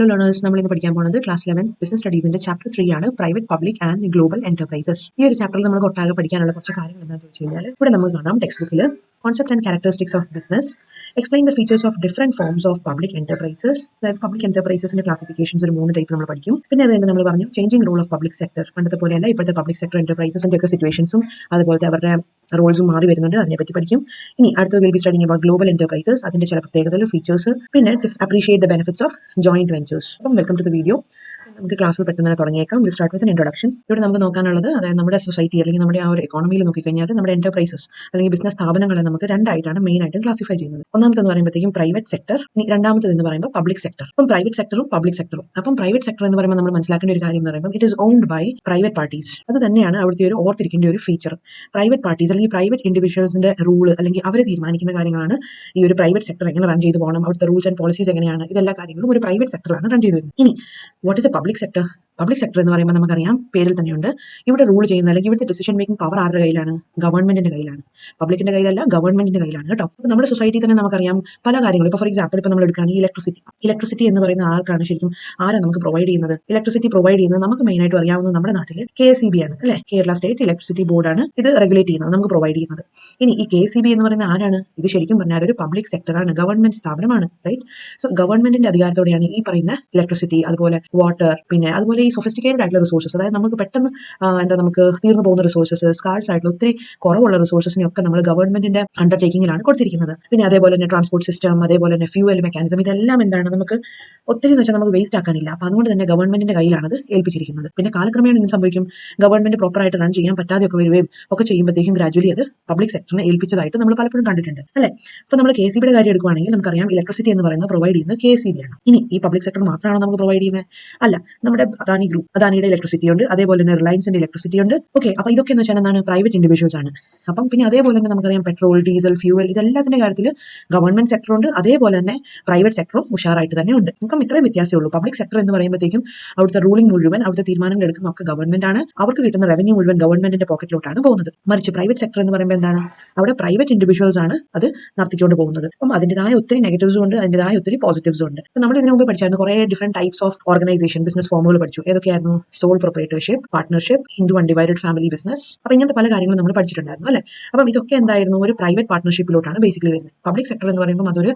Hello learners, നമ്മൾ ഇന്ന് പഠിക്കാൻ പോകുന്നത് ക്ലാസ് 11 ബിസിനസ് സ്റ്റഡീസിന്റെ ചാപ്റ്റർ 3 ആണ്, private public and global enterprises. ഈ ഒരു ചാപ്റ്ററിൽ നമുക്ക് ഒട്ടാകെ പഠിക്കാനുള്ള കുറച്ച് കാര്യങ്ങൾ എന്താണെന്ന് വെച്ച് കഴിഞ്ഞാൽ ഇവിടെ നമുക്ക് കാണാം ടെക്സ്റ്റ് ബുക്കിൽ concept and characteristics of business, explain the features of different forms of public enterprises. അതായത് പബ്ലിക് എന്റർപ്രൈസസിന്റെ ക്ലാസിഫിക്കേഷൻസ് ഒരു 3 ടൈപ്പ് നമ്മൾ പഠിക്കും. പിന്നെ അത് തന്നെ നമ്മൾ പറഞ്ഞു changing role of public sector. പണ്ടത്തെ പോലെയല്ല, ഇപ്പോഴത്തെ പബ്ലിക് സെക്ടർ എന്റർപ്രൈസസിന്റെ ഒക്കെ സിറ്റുവേഷൻസും അതുപോലത്തെ അവരുടെ റോൾസും മാറി വരുന്നുണ്ട്. അതിനെപ്പറ്റി പഠിക്കും. ഇനി അടുത്തത് will be studying about global enterprises, അതിന്റെ ചില പ്രത്യേകതകൾ, ഫീച്ചേഴ്സ്, പിന്നെ appreciate the benefits of joint ventures. അപ്പം വെൽക്കം ടു ദ വീഡിയോ. നമുക്ക് ക്ലാസ് പെട്ടെന്ന് തന്നെ തുടങ്ങിയേക്കാം. Will start with introduction. ഇവിടെ നമുക്ക് നോക്കാനുള്ളത്, അതായത് നമ്മുടെ സൊസൈറ്റി അല്ലെങ്കിൽ നമ്മുടെ ആ ഒരു എക്കോണമിയിൽ നോക്കിക്കഴിഞ്ഞാൽ നമ്മുടെ എന്റർപ്രൈസസ് അല്ലെങ്കിൽ ബിസിനസ് സ്ഥാപനങ്ങളെ നമുക്ക് രണ്ടായിട്ടാണ് മെയിൻ ആയിട്ട് ക്ലാസിഫൈ ചെയ്യുന്നത്. ഒന്നാമത്തെന്ന് പറയുമ്പോഴത്തേക്കും പ്രൈവറ്റ് സെക്ടർ, ഇനി രണ്ടാമത്തേത് എന്ന് പറയുമ്പോൾ പബ്ലിക് സെക്ടർ. അപ്പം പ്രൈവറ്റ് സെക്ടറും പബ്ലിക് സെക്ടറും. അപ്പം പ്രൈവറ്റ് സെക്ടർ എന്ന് പറയുമ്പോൾ നമ്മൾ മനസ്സിലാക്കേണ്ട ഒരു കാര്യം എന്ന് പറയുമ്പോൾ it is owned by private parties. അത് തന്നെയാണ് അവിടുത്തെ ഒരു ഓർത്തിരിക്കേണ്ട ഒരു ഫീച്ചർ. പ്രൈവറ്റ് പാർട്ടീസ് അല്ലെങ്കിൽ പ്രൈവറ്റ് ഇൻഡിവിജ്വൽസിന്റെ റൂള് അല്ലെങ്കിൽ അവർ തീരുമാനിക്കുന്ന കാര്യങ്ങളാണ് ഈ ഒരു പ്രൈവറ്റ് സെക്ടർ എങ്ങനെ റൺ ചെയ്തു പോകണം, അവിടുത്തെ റൂൾസ് ആൻഡ് പോളിസീസ് എങ്ങനെയാണ്, ഇതെല്ലാ കാര്യങ്ങളും ഒരു പ്രൈവറ്റ് സെക്ടറിലാണ് റൺ ചെയ്തു വരുന്നത്. ഇനി what is A public sector? Public sector എന്ന് പറയുമ്പോൾ നമുക്കറിയാം, പേരിൽ തന്നെയുണ്ട്, ഇവിടെ റൂൾ ചെയ്യുന്ന അല്ലെങ്കിൽ ഇവിടുത്തെ ഡിസിഷൻ മേക്കിംഗ് പവർ ആരുടെ കയ്യിലാണ്? ഗവൺമെന്റിന്റെ കയ്യിലാണ്. പബ്ലിക്കിന്റെ കയ്യിലല്ല, ഗവൺമെന്റിന്റെ കയ്യിലാണ് കേട്ടോ. അപ്പോൾ നമ്മുടെ സൊസൈറ്റി തന്നെ നമുക്കറിയാം പല കാര്യങ്ങളും. ഇപ്പോൾ ഫോർ എക്സാമ്പിൾ ഇപ്പോൾ നമ്മൾ എടുക്കുകയാണെങ്കിൽ ഇലക്ട്രിസിറ്റി എന്ന് പറയുന്ന ആർക്കാണ് ശരിക്കും, ആരാ നമുക്ക് പ്രൊവൈഡ് ചെയ്യുന്നത്? ഇലക്ട്രിസിറ്റി പ്രൊവൈഡ് ചെയ്യുന്നത് നമുക്ക് മെയിൻ ആയിട്ട് അറിയാവുന്നത് നമ്മുടെ നാട്ടിൽ KSEB ആണ് അല്ലെ, കേരള സ്റ്റേറ്റ് ഇലക്ട്രിസിറ്റി ബോർഡാണ് ഇത് റെഗുലേറ്റ് ചെയ്യുന്നത്, നമുക്ക് പ്രൊവൈഡ് ചെയ്യുന്നത്. ഇനി ഈ KSEB എന്ന് പറയുന്ന ആരാണ്? ഇത് ശരിക്കും പറഞ്ഞാൽ ഒരു പബ്ലിക് സെക്ടറാണ്, ഗവൺമെന്റ് സ്ഥാപനമാണ്, റൈറ്റ്? സോ ഗവൺമെന്റിന്റെ അധികാരത്തോടെയാണ് ഈ പറയുന്ന ഇലക്ട്രിസിറ്റി, അതുപോലെ വാട്ടർ, പിന്നെ അതുപോലെ ഈ സൊഫിസ്റ്റിക്കേറ്റഡ് ആയിട്ടുള്ള റിസോഴ്സസ്, അതായത് നമുക്ക് പെട്ടെന്ന് നമുക്ക് തീർന്നു പോകുന്ന റിസോഴ്സസ്, സ്കാർസ് ആയിട്ടുള്ള ഒത്തിരി കുറവുള്ള റിസോഴ്സസിനെയൊക്കെ നമ്മൾ ഗവൺമെന്റിന്റെ അണ്ടർടേക്കിങ്ങിലാണ് കൊടുത്തിരിക്കുന്നത്. പിന്നെ അതേപോലെ തന്നെ ട്രാൻസ്പോർട്ട് സിസ്റ്റം, അതേപോലെ തന്നെ ഫ്യൂവൽ മെക്കാനിസം, ഇതെല്ലാം എന്താണ് നമുക്ക് ഒത്തിരി എന്ന് വെച്ചാൽ നമുക്ക് വേസ്റ്റ് ആക്കാനില്ല. അപ്പൊ അതുകൊണ്ട് തന്നെ ഗവൺമെന്റിന്റെ കയ്യിലാണ് അത് ഏൽപ്പിച്ചിരിക്കുന്നത്. പിന്നെ കാലക്രമേണ എന്ത് സംഭവിക്കും? ഗവൺമെന്റ് പ്രോപ്പറായിട്ട് റൺ ചെയ്യാൻ പറ്റാതെയൊക്കെ വരികയും ഒക്കെ ചെയ്യുമ്പോഴത്തേക്കും ഗ്രാജുവലി അത് പബ്ലിക് സെക്ടറിനെ ഏൽപ്പിച്ചതായിട്ട് നമ്മൾ പലപ്പോഴും കണ്ടിട്ടുണ്ട് അല്ലെ. അപ്പൊ നമ്മൾ KSEBയുടെ കാര്യം എടുക്കുകയാണെങ്കിൽ നമുക്കറിയാം ഇലക്ട്രിസിറ്റി എന്ന് പറയുന്നത് പ്രൊവൈഡ് ചെയ്യുന്നത് KSEB ആണ്. ഇനി ഈ പബ്ലിക് സെക്ടർ മാത്രമാണോ നമുക്ക് പ്രൊവൈഡ് ചെയ്യുന്നത്? അല്ല, നമ്മുടെ അദാനി ഗ്രൂപ്പ്, അദാനിയുടെ ഇലക്ട്രിസിറ്റി ഉണ്ട്, അതേപോലെ തന്നെ റിലയൻസിന്റെ ഇലക്ട്രിസിറ്റി ഉണ്ട്. ഓക്കെ, അപ്പൊ ഇതൊക്കെ എന്ന് വെച്ചാൽ എന്താണ്? പ്രൈവറ്റ് ഇൻഡിവിജ്വൽസ് ആണ്. അപ്പം പിന്നെ അതേപോലെ തന്നെ നമുക്കറിയാം പെട്രോൾ, ഡീസൽ, ഫ്യൂവൽ, ഇതെല്ലാത്തിന്റെ കാര്യത്തിൽ ഗവൺമെന്റ് സെക്ടർ ഉണ്ട്, അതേപോലെ തന്നെ പ്രൈവറ്റ് സെക്ടറും ഉഷാറായിട്ട് തന്നെ ഉണ്ട്. ഇപ്പം ഇത്രയും വ്യത്യാസമേ ഉള്ളൂ. പബ്ലിക് സെക്ടർ എന്ന് പറയുമ്പോഴത്തേക്കും അവിടുത്തെ റൂളിംഗ് മുഴുവൻ, അവിടുത്തെ തീരുമാനങ്ങൾ എടുക്കുന്ന ഒക്കെ ഗവൺമെന്റ് ആണ്, അവർക്ക് കിട്ടുന്ന റവന്യൂ മുഴുവൻ ഗവൺമെന്റിന്റെ പോക്കറ്റിലോട്ടാണ് പോകുന്നത്. മറിച്ച് പ്രൈവറ്റ് സെക്ടർ എന്ന് പറയുമ്പോൾ എന്താണ്? അവിടെ പ്രൈവറ്റ് ഇൻഡിവിജ്വൽസ് ആണ് അത് നടത്തിക്കൊണ്ട് പോകുന്നത്. അപ്പം അതിൻ്റെതായ ഒത്തിരി നെഗറ്റീവ്സും ഉണ്ട്, അതിൻ്റെതായ ഒത്തിരി പോസിറ്റീവ്സും ഉണ്ട്. നമ്മൾ ഇതിനു മുമ്പ് പഠിച്ചായിരുന്നു കുറേ different types of organisation, business ഫോമുകൾ പഠിച്ചു. ഏതൊക്കെയായിരുന്നു? Sole proprietorship, partnership, Hindu undivided family business. അപ്പൊ ഇങ്ങനത്തെ പല കാര്യങ്ങളും നമ്മൾ പഠിച്ചിട്ടുണ്ടായിരുന്നു അല്ലെ. അപ്പം ഇതൊക്കെ എന്തായിരുന്നു? ഒരു പ്രൈവറ്റ് പാർട്ട്ണർഷിപ്പിലോട്ടാണ് ബേസിക്കലി വരുന്നത്. പബ്ലിക് സെക്ടർ എന്ന് പറയുമ്പോൾ അതൊരു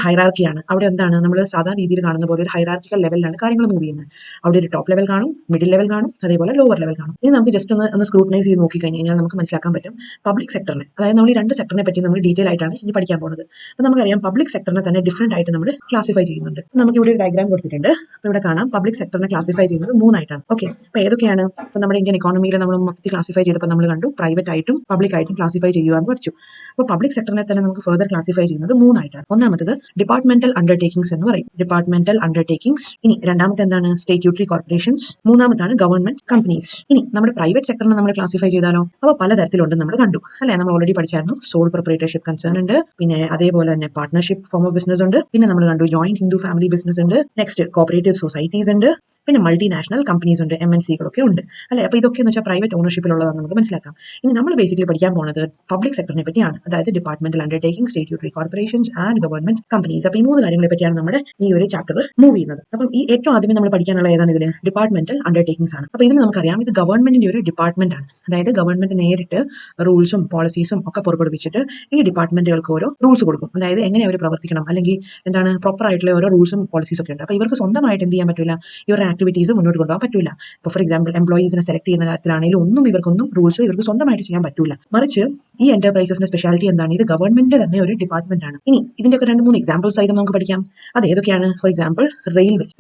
ഹൈറാർക്കിയാണ്. അവിടെ എന്താണ്, നമ്മൾ സാധാരണ രീതിയിൽ കാണുന്ന പോലെ ഒരു ഹൈറാർക്കിക്കൽ ലെവലിലാണ് കാര്യങ്ങൾ മൂവ് ചെയ്യുന്നത്. അവിടെ ഒരു ടോപ്പ് ലെവൽ കാണും, മിഡിൽ ലെവൽ കാണും, അതേപോലെ ലോവർ ലെവൽ കാണും. ഇനി നമുക്ക് ജസ്റ്റ് ഒന്ന് സ്ക്രൂട്ടനൈസ് ചെയ്ത് നോക്കിക്കഴിഞ്ഞാൽ നമുക്ക് മനസ്സിലാക്കാൻ പറ്റും പബ്ലിക് സെക്ടറിനെ, അതായത് നമ്മൾ ഈ രണ്ട് സെക്ടറിനെ പറ്റി നമ്മൾ ഡീറ്റെയിൽ ആയിട്ടാണ് ഇനി പഠിക്കാൻ പോകുന്നത്. അപ്പോൾ നമുക്കറിയാം പബ്ലിക് സെക്ടറിനെ തന്നെ ഡിഫറെന്റ് ആയിട്ട് നമ്മൾ ക്ലാസിഫൈ ചെയ്യുന്നുണ്ട്. നമുക്ക് ഇവിടെ ഒരു ഡയഗ്രാം കൊടുത്തിട്ടുണ്ട്. അപ്പോൾ ഇവിടെ കാണാം പബ്ലിക് സെക്ടറിനെ ക്ലാസിഫൈ ചെയ്യുന്നത് 3 ആയിട്ടാണ്. ഓക്കെ, അപ്പോൾ ഏതൊക്കെയാണ്? ഇപ്പോൾ നമ്മുടെ ഇന്ത്യൻ എക്കോണമിയിൽ നമ്മൾ മൊത്തത്തിൽ ക്ലാസിഫൈ ചെയ്തപ്പോൾ നമ്മൾ കണ്ടു പ്രൈവറ്റ് ആയിട്ടും പബ്ലിക് ആയിട്ടും ക്ലാസിഫൈ ചെയ്യുക എന്ന് പഠിച്ചു. അപ്പോൾ പബ്ലിക് സെക്ടറിനെ തന്നെ നമുക്ക് ഫർദർ ക്ലാസിഫൈ ചെയ്യുന്നത് 3 ആയിട്ടാണ്. ഒന്നാമത്തത് ഡിപ്പാർട്ട്മെന്റൽ അണ്ടർടേക്കിംഗ്സ് എന്ന് പറയും, ഡിപ്പാർട്ട്മെന്റൽ അണ്ടർടേക്കിംഗ്സ്. ഇനി രണ്ടാമത്തെ എന്താണ്? Statutory corporations. മൂന്നാമത്താണ് ഗവൺമെന്റ് കമ്പനീസ്. ഇനി നമ്മുടെ പ്രൈവറ്റ് സെക്ടറിനെ നമ്മൾ ക്ലാസിഫൈ ചെയ്താലോ? അപ്പോൾ പലതരത്തിലുണ്ടെന്ന് നമ്മൾ കണ്ടു അല്ലെ, നമ്മൾ ഓൾറെഡി പഠിച്ചായിരുന്നു. സോൾ പ്രൊപ്രൈറ്റർഷിപ്പ് കൺസേൺ ഉണ്ട്, പിന്നെ അതേപോലെ തന്നെ പാർട്ട്ണർഷിപ്പ് ഫോം ഓഫ് ബിസിനസ് ഉണ്ട്, പിന്നെ നമ്മൾ കണ്ടു ജോയിന്റ് ഹിന്ദു ഫാമിലി ബിസിനസ് ഉണ്ട്, നെക്സ്റ്റ് കോപ്പറേറ്റീവ് സൊസൈറ്റീസ് ഉണ്ട്, പിന്നെ മൾട്ടിനാഷണൽ കമ്പനീസ് ഉണ്ട്, MNCകളൊക്കെ ഉണ്ട് അല്ലെ. അപ്പോൾ ഇതൊക്കെ എന്ന് വെച്ചാൽ പ്രൈവറ്റ് ഓണർഷിപ്പിലുള്ളതാണെന്ന് നമുക്ക് മനസ്സിലാക്കാം. ഇനി നമ്മൾ ബേസിക്കലി പഠിക്കാൻ പോകുന്നത് പബ്ലിക് സെക്ടറിനെ പറ്റിയാണ്, അതായത് departmental undertaking, statutory corporations and government companies. അപ്പോൾ ഈ 3 കാര്യങ്ങളെ പറ്റിയാണ് നമ്മുടെ ഈ ഒരു ചാപ്റ്റർ മൂവ് ചെയ്യുന്നത്. അപ്പം ഈ ഏറ്റവും ആദ്യമേ നമ്മൾ പഠിക്കാനുള്ള ഏതാണ്? ഇതിൽ ഡിപ്പാർട്ട്മെന്റൽ അണ്ടർടേക്കിംഗ്സ് ആണ്. അപ്പോൾ ഇതിന് നമുക്കറിയാം ഇത് ഗവൺമെന്റിന്റെ ഒരു ഡിപ്പാർട്ട്മെന്റ് ആണ്, അതായത് ഗവൺമെന്റ് നേരിട്ട് റൂൾസും പോളിസീസും ഒക്കെ പുറപ്പെടുവിച്ചിട്ട് ഈ ഡിപ്പാർട്ട്മെന്റുകൾക്ക് ഓരോ റൂൾസ് കൊടുക്കും. അതായത് എങ്ങനെ അവർ പ്രവർത്തിക്കണം, അല്ലെങ്കിൽ എന്താണ് പ്രോപ്പർ ആയിട്ടുള്ള ഓരോ റൂൾസും പോളിസീസ് ഒക്കെ ഉണ്ട്. അപ്പോൾ ഇവർക്ക് സ്വന്തമായിട്ട് എന്ത് ചെയ്യാൻ പറ്റില്ല, ഇവരുടെ ആക്ടിവിറ്റീസ് മുന്നോട്ട് കൊണ്ടുപോകാൻ പറ്റില്ല. ഇപ്പോൾ ഫോർ എക്സാമ്പിൾ എംപ്ലോയീസിനെ സെലക്ട് ചെയ്യുന്ന കാര്യത്തിലാണെങ്കിലും ഇവർക്കൊന്നും റൂൾസ് ഇവർക്ക് സ്വന്തമായിട്ട് ചെയ്യാൻ പറ്റില്ല. മറിച്ച് ഈ എന്റർപ്രൈസസിന്റെ സ്പെഷ്യാലിറ്റി എന്താണ്? ഇത് ഗവൺമെന്റിന്റെ തന്നെ ഒരു ഡിപ്പാർട്ട്മെന്റ് ആണ്. ഇനി ഇതിന്റെ ഒക്കെ 2-3 എക്സാമ്പിൾസ് ആയിട്ട് നമുക്ക് പഠിക്കാം. അത് ഏതൊക്കെയാണ്? ഫോർ എക്സാമ്പിൾ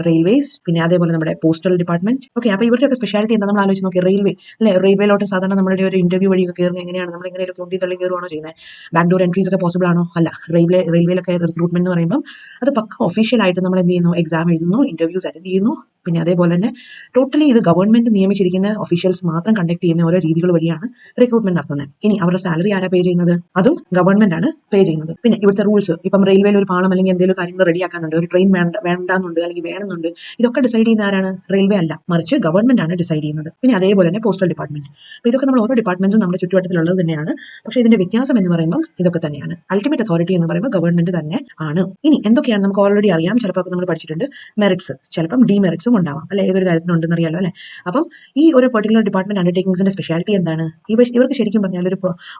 റെയിൽവേസ്, പിന്നെ അതേപോലെ നമ്മുടെ പോസ്റ്റൽ ഡിപ്പാർട്ട്മെന്റ്. ഓക്കെ, അപ്പോൾ ഇവരുടെ ഒക്കെ സ്പെഷ്യാലിറ്റി എന്താ നമ്മൾ ആലോചിച്ച് നോക്കി. റെയിൽവേ അല്ലെ, റെയിൽവേയിലോട്ട് സാധാരണ നമ്മുടെ ഒരു ഇന്റർവ്യൂ വഴിയൊക്കെ കയറുന്നത് എങ്ങനെയാണ്? നമ്മൾ എങ്ങനെയൊക്കെ ഉന്തി തള്ളി കയറുവാണോ ചെയ്യുന്നത്? ബാക്ക്ഡോർ എൻട്രീസ് ഒക്കെ പോസിബിൾ ആണോ? അല്ല. റെയിൽവേയിലൊക്കെ റിക്രൂട്ട്മെന്റ് എന്ന് പറയുമ്പോൾ അത് പക്ക ഒഫീഷ്യൽ ആയിട്ട് നമ്മൾ എന്ത് ചെയ്യുന്നു? എക്സാം എഴുതുന്നു, ഇന്റർവ്യൂസ് അറ്റൻഡ് ചെയ്യുന്നു, പിന്നെ അതേപോലെ തന്നെ ടോട്ടലി ഇത് ഗവൺമെന്റ് നിയമിച്ചിരിക്കുന്ന ഒഫീഷ്യൽസ് മാത്രം കണ്ടക്ട് ചെയ്യുന്ന ഓരോ രീതികൾ വഴിയാണ് റിക്രൂട്ട്മെന്റ് നടത്തുന്നത്. ഇനി അവരുടെ സാലറി ആരാ പേ ചെയ്യുന്നത്? അതും ഗവൺമെന്റ് ആണ് പേ ചെയ്യുന്നത്. പിന്നെ ഇവിടുത്തെ റൂൾസ്, ഇപ്പം റെയിൽവേയിൽ ഒരു പാളം അല്ലെങ്കിൽ എന്തെങ്കിലും കാര്യങ്ങൾ റെഡിയാക്കാനുണ്ട്, ഒരു ട്രെയിൻ വേണ്ടാന്നുണ്ട് അല്ലെങ്കിൽ വേണമെന്നുണ്ട്, ഇതൊക്കെ ഡിസൈഡ് ചെയ്യുന്ന ആരാണ്? റെയിൽവേ അല്ല, മറിച്ച് ഗവൺമെന്റ് ആണ് ഡിസൈഡ് ചെയ്യുന്നത്. പിന്നെ അതേപോലെ തന്നെ പോസ്റ്റൽ ഡിപ്പാർട്ട്മെന്റ്. അപ്പോൾ ഇതൊക്കെ നമ്മൾ ഓരോ ഡിപ്പാർട്ട്മെന്റും നമ്മുടെ ചുറ്റുവട്ടത്തിലുള്ളത് തന്നെയാണ്. പക്ഷേ ഇതിന്റെ വ്യത്യാസം എന്ന് പറയുമ്പോൾ ഇതൊക്കെ തന്നെയാണ്. അൾട്ടിമേറ്റ് അതോറിറ്റി എന്ന് പറയുമ്പോൾ ഗവൺമെന്റ് തന്നെ ആണ്. ഇനി എന്തൊക്കെയാണ് നമുക്ക് ഓൾറെഡി അറിയാം, ചിലപ്പോൾ നമ്മൾ പഠിച്ചിട്ടുണ്ട്. മെറിറ്റ്സ്, ചിലപ്പം ഡിമെറിറ്റ്സും ഉണ്ടാവാം അല്ലെ, ഏതൊരു കാര്യത്തിനുണ്ടെന്ന് അറിയാലോ അല്ലെ. അപ്പം ഈ ഒരു പെർട്ടിക്കുലർ ഡിപ്പാർട്ട്മെന്റ് അണ്ടർടേക്കിംഗ്സിന്റെ സ്പെഷ്യാലിറ്റി എന്താണ്? ഇവർക്ക് ശരിക്കും പറഞ്ഞാൽ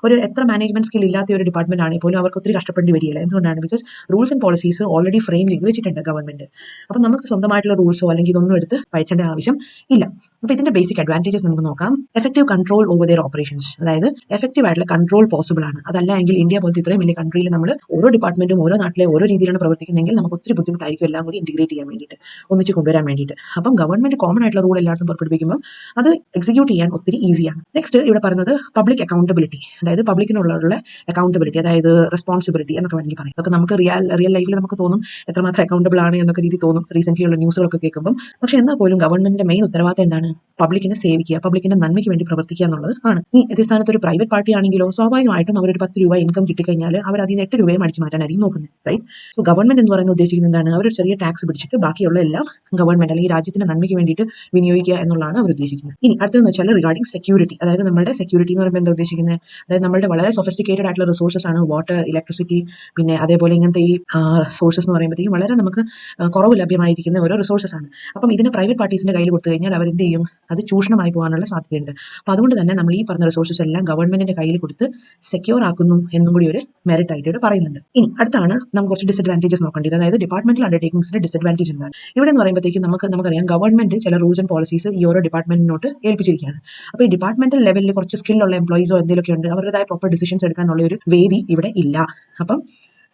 ഒരു എത്ര മാനേജ്മെന്റ് സ്കിൽ ഇല്ലാത്ത ഒരു ഡിപ്പാർട്ട്മെന്റ് ആണെങ്കിൽ പോലും അവർക്ക് ഒത്തിരി കഷ്ടപ്പെടേണ്ടി വരില്ല. എന്തുകൊണ്ടാണ്? Because rules and policies already frame ചെയ്ത് വെച്ചിട്ടുണ്ട് ഗവൺമെന്റ്. അപ്പം നമുക്ക് സ്വന്തമായിട്ടുള്ള റൂൾസോ അല്ലെങ്കിൽ ഇതൊന്നും എടുത്ത് പയറ്റേണ്ട ആവശ്യം ഇല്ല. അപ്പോൾ ഇതിന്റെ ബേസിക് അഡ്വാൻറ്റേജസ് നമുക്ക് നോക്കാം. Effective control over their operations, അതായത് എഫക്റ്റീവ് ആയിട്ടുള്ള കൺട്രോൾ പോസിബിൾ ആണ്. അതല്ല എങ്കിൽ ഇന്ത്യ പോലത്തെ ഇത്രയും വലിയ കൺട്രിയിൽ നമ്മൾ ഓരോ ഡിപ്പാർട്ട്മെന്റും ഓരോ നാട്ടിലെ ഓരോ രീതിയിലാണ് പ്രവർത്തിക്കുന്നതെങ്കിൽ നമുക്ക് ഒത്തിരി ബുദ്ധിമുട്ടായിരിക്കും എല്ലാം കൂടി ഇന്റഗ്രേറ്റ് ചെയ്യാൻ വേണ്ടിയിട്ട്, ഒന്നിച്ച് കൊണ്ടുവരാൻ വേണ്ടിയിട്ട്. അപ്പം ഗവൺമെന്റ് കോമൺ ആയിട്ടുള്ള റൂൾ എല്ലായിടത്തും പുറപ്പെടുവിക്കുമ്പോൾ അത് എക്സിക്യൂട്ട് ചെയ്യാൻ ഒത്തിരി ഈസിയാണ്. നെക്സ്റ്റ് ഇവിടെ പറയുന്നത് പബ്ലിക് അക്കൗണ്ടബിലിറ്റി, അതായത് പബ്ലിക്കിനുള്ള അക്കൗണ്ടബിലിറ്റി, അതായത് റെസ്പോൺസിബിലിറ്റി എന്നൊക്കെ വേണമെങ്കിൽ പറയാം. അതൊക്കെ നമുക്ക് റിയൽ ലൈഫിൽ നമുക്ക് തോന്നും എത്രമാത്രം അക്കൗണ്ടബിൾ ആണ് എന്നൊക്കെ രീതി തോന്നും റീസെന്റ് ഉള്ള ന്യൂസുകളൊക്കെ കേൾക്കുമ്പോൾ. പക്ഷെ എന്നാൽ പോലും ഗവൺമെന്റിന്റെ മെയിൻ ഉത്തരവാദിത്തം എന്താണ്? പബ്ലിക്കിനെ സേവിക്കുക, പബ്ലിക്കിന്റെ നന്മയ്ക്ക് വേണ്ടി പ്രവർത്തിക്കുക എന്നുള്ളത് ആണ്. ഈ ഇതേ സ്ഥാനത്ത് ഒരു പ്രൈവറ്റ് പാർട്ടി ആണെങ്കിലോ സ്വാഭാവികമായിട്ടും അവരൊരു 10 രൂപ ഇൻകം കിട്ടിക്കഴിഞ്ഞാൽ അവർ അതിൽ നിന്ന് 8 രൂപയും അടിച്ചു മാറ്റാനായിരിക്കും നോക്കുന്നത്, റൈറ്റ്? സോ ഗവൺമെന്റ് എന്ന് പറയുന്നത് ഉദ്ദേശിക്കുന്നത് എന്താണ്? അവർ ചെറിയ ടാക്സ് പിടിച്ചിട്ട് ബാക്കിയുള്ള എല്ലാം ഗവൺമെന്റ് അല്ലെങ്കിൽ രാജ്യത്തിന്റെ നന്മയ്ക്ക് വേണ്ടിയിട്ട് വിനിയോഗിക്കുക എന്നുള്ളതാണ് അവർ ഉദ്ദേശിക്കുന്നത്. ഇനി അടുത്തതെന്ന് വെച്ചാൽ റിഗാർഡിംഗ് സെക്യൂരിറ്റി, അതായത് നമ്മുടെ സെക്യൂരിറ്റി എന്ന് പറയുമ്പോൾ എന്താ ഉദ്ദേശിക്കുന്നത്? അതായത് നമ്മുടെ വളരെ സൊഫിസ്റ്റിക്കേറ്റഡ് ആയിട്ടുള്ള റിസോഴ്സസ് ആണ് വാട്ടർ, ഇലക്ട്രിസിറ്റി, പിന്നെ അതേപോലെ ഇങ്ങനത്തെ ഈ സോഴ്സസ് എന്ന് പറയുമ്പോഴത്തേക്കും വളരെ നമുക്ക് കുറവ് ലഭ്യമായിരിക്കുന്ന ഓരോ റിസോഴ്സസ് ആണ്. അപ്പം ഇതിന് പ്രൈവറ്റ് പാർട്ടീസിന്റെ കയ്യിൽ കൊടുത്തു കഴിഞ്ഞാൽ അവർ എന്ത് ചെയ്യും? അത് ചൂഷണമായി പോകാനുള്ള സാധ്യതയുണ്ട്. അപ്പോൾ അതുകൊണ്ട് തന്നെ നമ്മൾ ഈ പറഞ്ഞ റിസോഴ്സസ് എല്ലാം ഗവൺമെന്റിന്റെ കയ്യിൽ കൊടുത്ത് സെക്യൂർ ആക്കുന്നു എന്നും കൂടി ഒരു മെറിറ്റ് ആയിട്ട് ഇവിടെ പറയുന്നുണ്ട്. ഇനി അടുത്താണ് നമുക്ക് കുറച്ച് ഡിസഡ്വാൻറ്റേജസ് നോക്കേണ്ടത്, അതായത് ഡിപ്പാർട്ട്മെന്റൽ അണ്ടർടേക്കിംഗ്സിന്റെ ഡിസഡ്വാൻറ്റേജ് എന്താണ്? ഇവിടെ എന്ന് പറയുമ്പോഴത്തേക്കും നമുക്കറിയാം ഗവൺമെന്റ് ചില റൂൾസ് ആൻഡ് പോളിസീസ് ഈ ഓരോ ഡിപ്പാർട്ട്മെന്റിനോട്ട് ഏൽപ്പിച്ചിരിക്കുകയാണ്. അപ്പോൾ ഈ ഡിപ്പാർട്ട്മെന്റൽ ലെവലിൽ കുറച്ച് സ്കില്ലുള്ള എംപ്ലോയീസോ എന്തെങ്കിലുമൊക്കെ ഉണ്ട്, അവരുടേതായ പ്രോപ്പർ ഡിസിഷൻസ് എടുക്കാനുള്ള ഒരു വേദി ഇവിടെ ഇല്ല. അപ്പം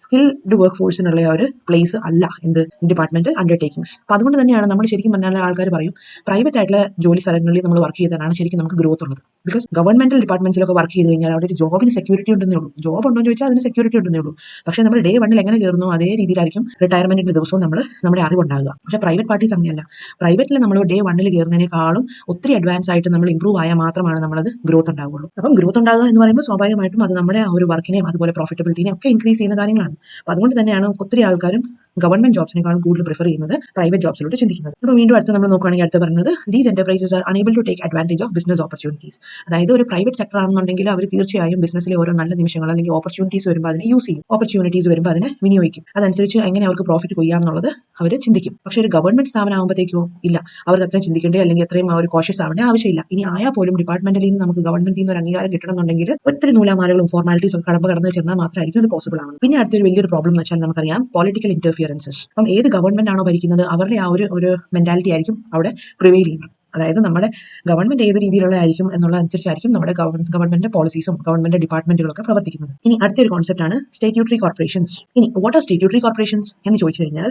സ്കിൽഡ് വർക്ക് ഫോഴ്സിനുള്ള ഒരു പ്ലേസ് അല്ല എന്ത് ഡിപ്പാർട്ട്മെന്റൽ അണ്ടർടേക്കിംഗ്സ്. അപ്പോൾ അതുകൊണ്ട് തന്നെയാണ് നമ്മൾ ശരിക്കും പറഞ്ഞാൽ ആൾക്കാർ പറയും പ്രൈവറ്റ് ആയിട്ടുള്ള ജോലി സ്ഥലങ്ങളിൽ നമ്മൾ വർക്ക് ചെയ്താലാണ് ശരിക്കും നമുക്ക് ഗ്രോത്ത് ഉള്ളത്. ബിക്കോസ് ഗവൺമെന്റൽ ഡിപ്പാർട്ട്മെന്റ്സിലൊക്കെ വർക്ക് ചെയ്ത് കഴിഞ്ഞാൽ അവിടെ ഒരു ജോബിന് സെക്യൂരിറ്റി ഉണ്ടെന്നേ ഉള്ളൂ. ജോബ് ഉണ്ടോ എന്ന് ചോദിച്ചാൽ അതിന് സെക്യൂരിറ്റി ഉണ്ടെന്നേ ഉള്ളൂ. പക്ഷേ നമ്മൾ ഡേ 1 എങ്ങനെ കയറുന്നു അതേ രീതിയിലായിരിക്കും റിട്ടയർമെന്റിന്റെ ദിവസവും നമ്മുടെ അറിവുണ്ടാകുക. പക്ഷേ പ്രൈവറ്റ് പാർട്ടീസ് അങ്ങനെയല്ല. പ്രൈവറ്റിൽ നമ്മൾ ഡേ 1 കയറുന്നതിനേക്കാളും ഒത്തിരി അഡ്വാൻസ് ആയിട്ട് നമ്മൾ ഇംപ്രൂവ് ആയാൽ മാത്രമാണ് നമ്മളത് ഗ്രോത്ത് ഉണ്ടാവുള്ളൂ. അപ്പം ഗ്രോത്ത് ഉണ്ടാകുക എന്ന് പറയുമ്പോൾ സ്വാഭാവികമായിട്ടും അത് നമ്മുടെ ആ ഒരു വർക്കിനെയും അതുപോലെ പ്രോഫിറ്റബിലിറ്റിനെയും ഒക്കെ ഇൻക്രീസ് ചെയ്യുന്ന കാര്യങ്ങളാണ്. അപ്പോൾ അതുകൊണ്ട് തന്നെയാണ് ഒത്തിരി ആൾക്കാരും ഗവൺമെന്റ് ജോബ്സിനെക്കാളും കൂടുതൽ പ്രിഫർ ചെയ്യുന്നത് പ്രൈവറ്റ് ജോബ്സിലോട്ട് ചിന്തിക്കുന്നത്. അപ്പോൾ വീണ്ടും അടുത്ത് നമ്മൾ നോക്കുകയാണെങ്കിൽ അടുത്ത് പറയുന്നത് these enterprises are unable to take advantage of business opportunities. അതായത് ഒരു പ്രൈവറ്റ് സെക്ടർ ആണെന്നുണ്ടെങ്കിൽ അവർ തീർച്ചയായും ബിസിനസ്സിലെ ഓരോ നല്ല നിമിഷങ്ങൾ അല്ലെങ്കിൽ ഓപ്പർച്യൂണിറ്റീസ് വരുമ്പോൾ അതിനെ യൂസ് ചെയ്യും, ഓപ്പർച്യൂണിറ്റീസ് വരുമ്പോൾ അതിനെ വിനിയോഗിക്കും. അതനുസരിച്ച് എങ്ങനെ അവർക്ക് പ്രോഫിറ്റ് കൊയ്യാം എന്നുള്ളത് അവർ ചിന്തിക്കും. പക്ഷേ ഒരു ഗവൺമെന്റ് സ്ഥാപനം ആകുമ്പോഴത്തേക്കോ ഇല്ല, അവർക്ക് അത്രയും ചിന്തിക്കേണ്ടേ അല്ലെങ്കിൽ അത്രയും ഒരു കോഷ്യസ് ആവേണ്ട ആവശ്യമില്ല. ഇനി ആയാൽ പോലും ഡിപ്പാർട്ട്മെന്റിൽ നിന്ന് നമുക്ക് ഗവൺമെന്റിൽ നിന്ന് ഒരു അംഗീകാരം കിട്ടണമെന്നുണ്ടെങ്കിൽ ഒത്തിരി നൂലാമാലകളും ഫോർമാലിറ്റീസും കടന്നു ചെന്നാൽ മാത്രമായിരിക്കും അത് പോസിബിൾ ആവുന്നത്. പിന്നെ അടുത്തൊരു വലിയൊരു പ്രോബ്ലം എന്ന് വെച്ചാൽ നമുക്കറിയാം പൊളിറ്റിക്കൽ ഇന്റർഫിയറൻസസ്. അപ്പം ഏത് ഗവൺമെന്റ് ആണോ ഭരിക്കുന്നത് അവരുടെ ആ ഒരു മെന്റാലിറ്റി ആയിരിക്കും അവിടെ പ്രിവെയിൽ ചെയ്യുന്നത്. അതായത് നമ്മുടെ ഗവൺമെന്റ് ഏത് രീതിയിലുള്ളതായിരിക്കും എന്നുള്ളതനുസരിച്ചായിരിക്കും നമ്മുടെ ഗവൺമെന്റ് പോളിസീസും ഗവൺമെന്റ് ഡിപ്പാർട്ട്മെന്റുകളൊക്കെ പ്രവർത്തിക്കുന്നത്. ഇനി അടുത്തൊരു കോൺസെപ്റ്റ് ആണ് സ്റ്റേറ്റ്യൂട്ടറി കോർപ്പറേഷൻസ്. ഇനി വാട്ട് ആർ സ്റ്റേറ്റ്യൂട്ടറി കോർപ്പറേഷൻസ് എന്ന് ചോദിച്ചു കഴിഞ്ഞാൽ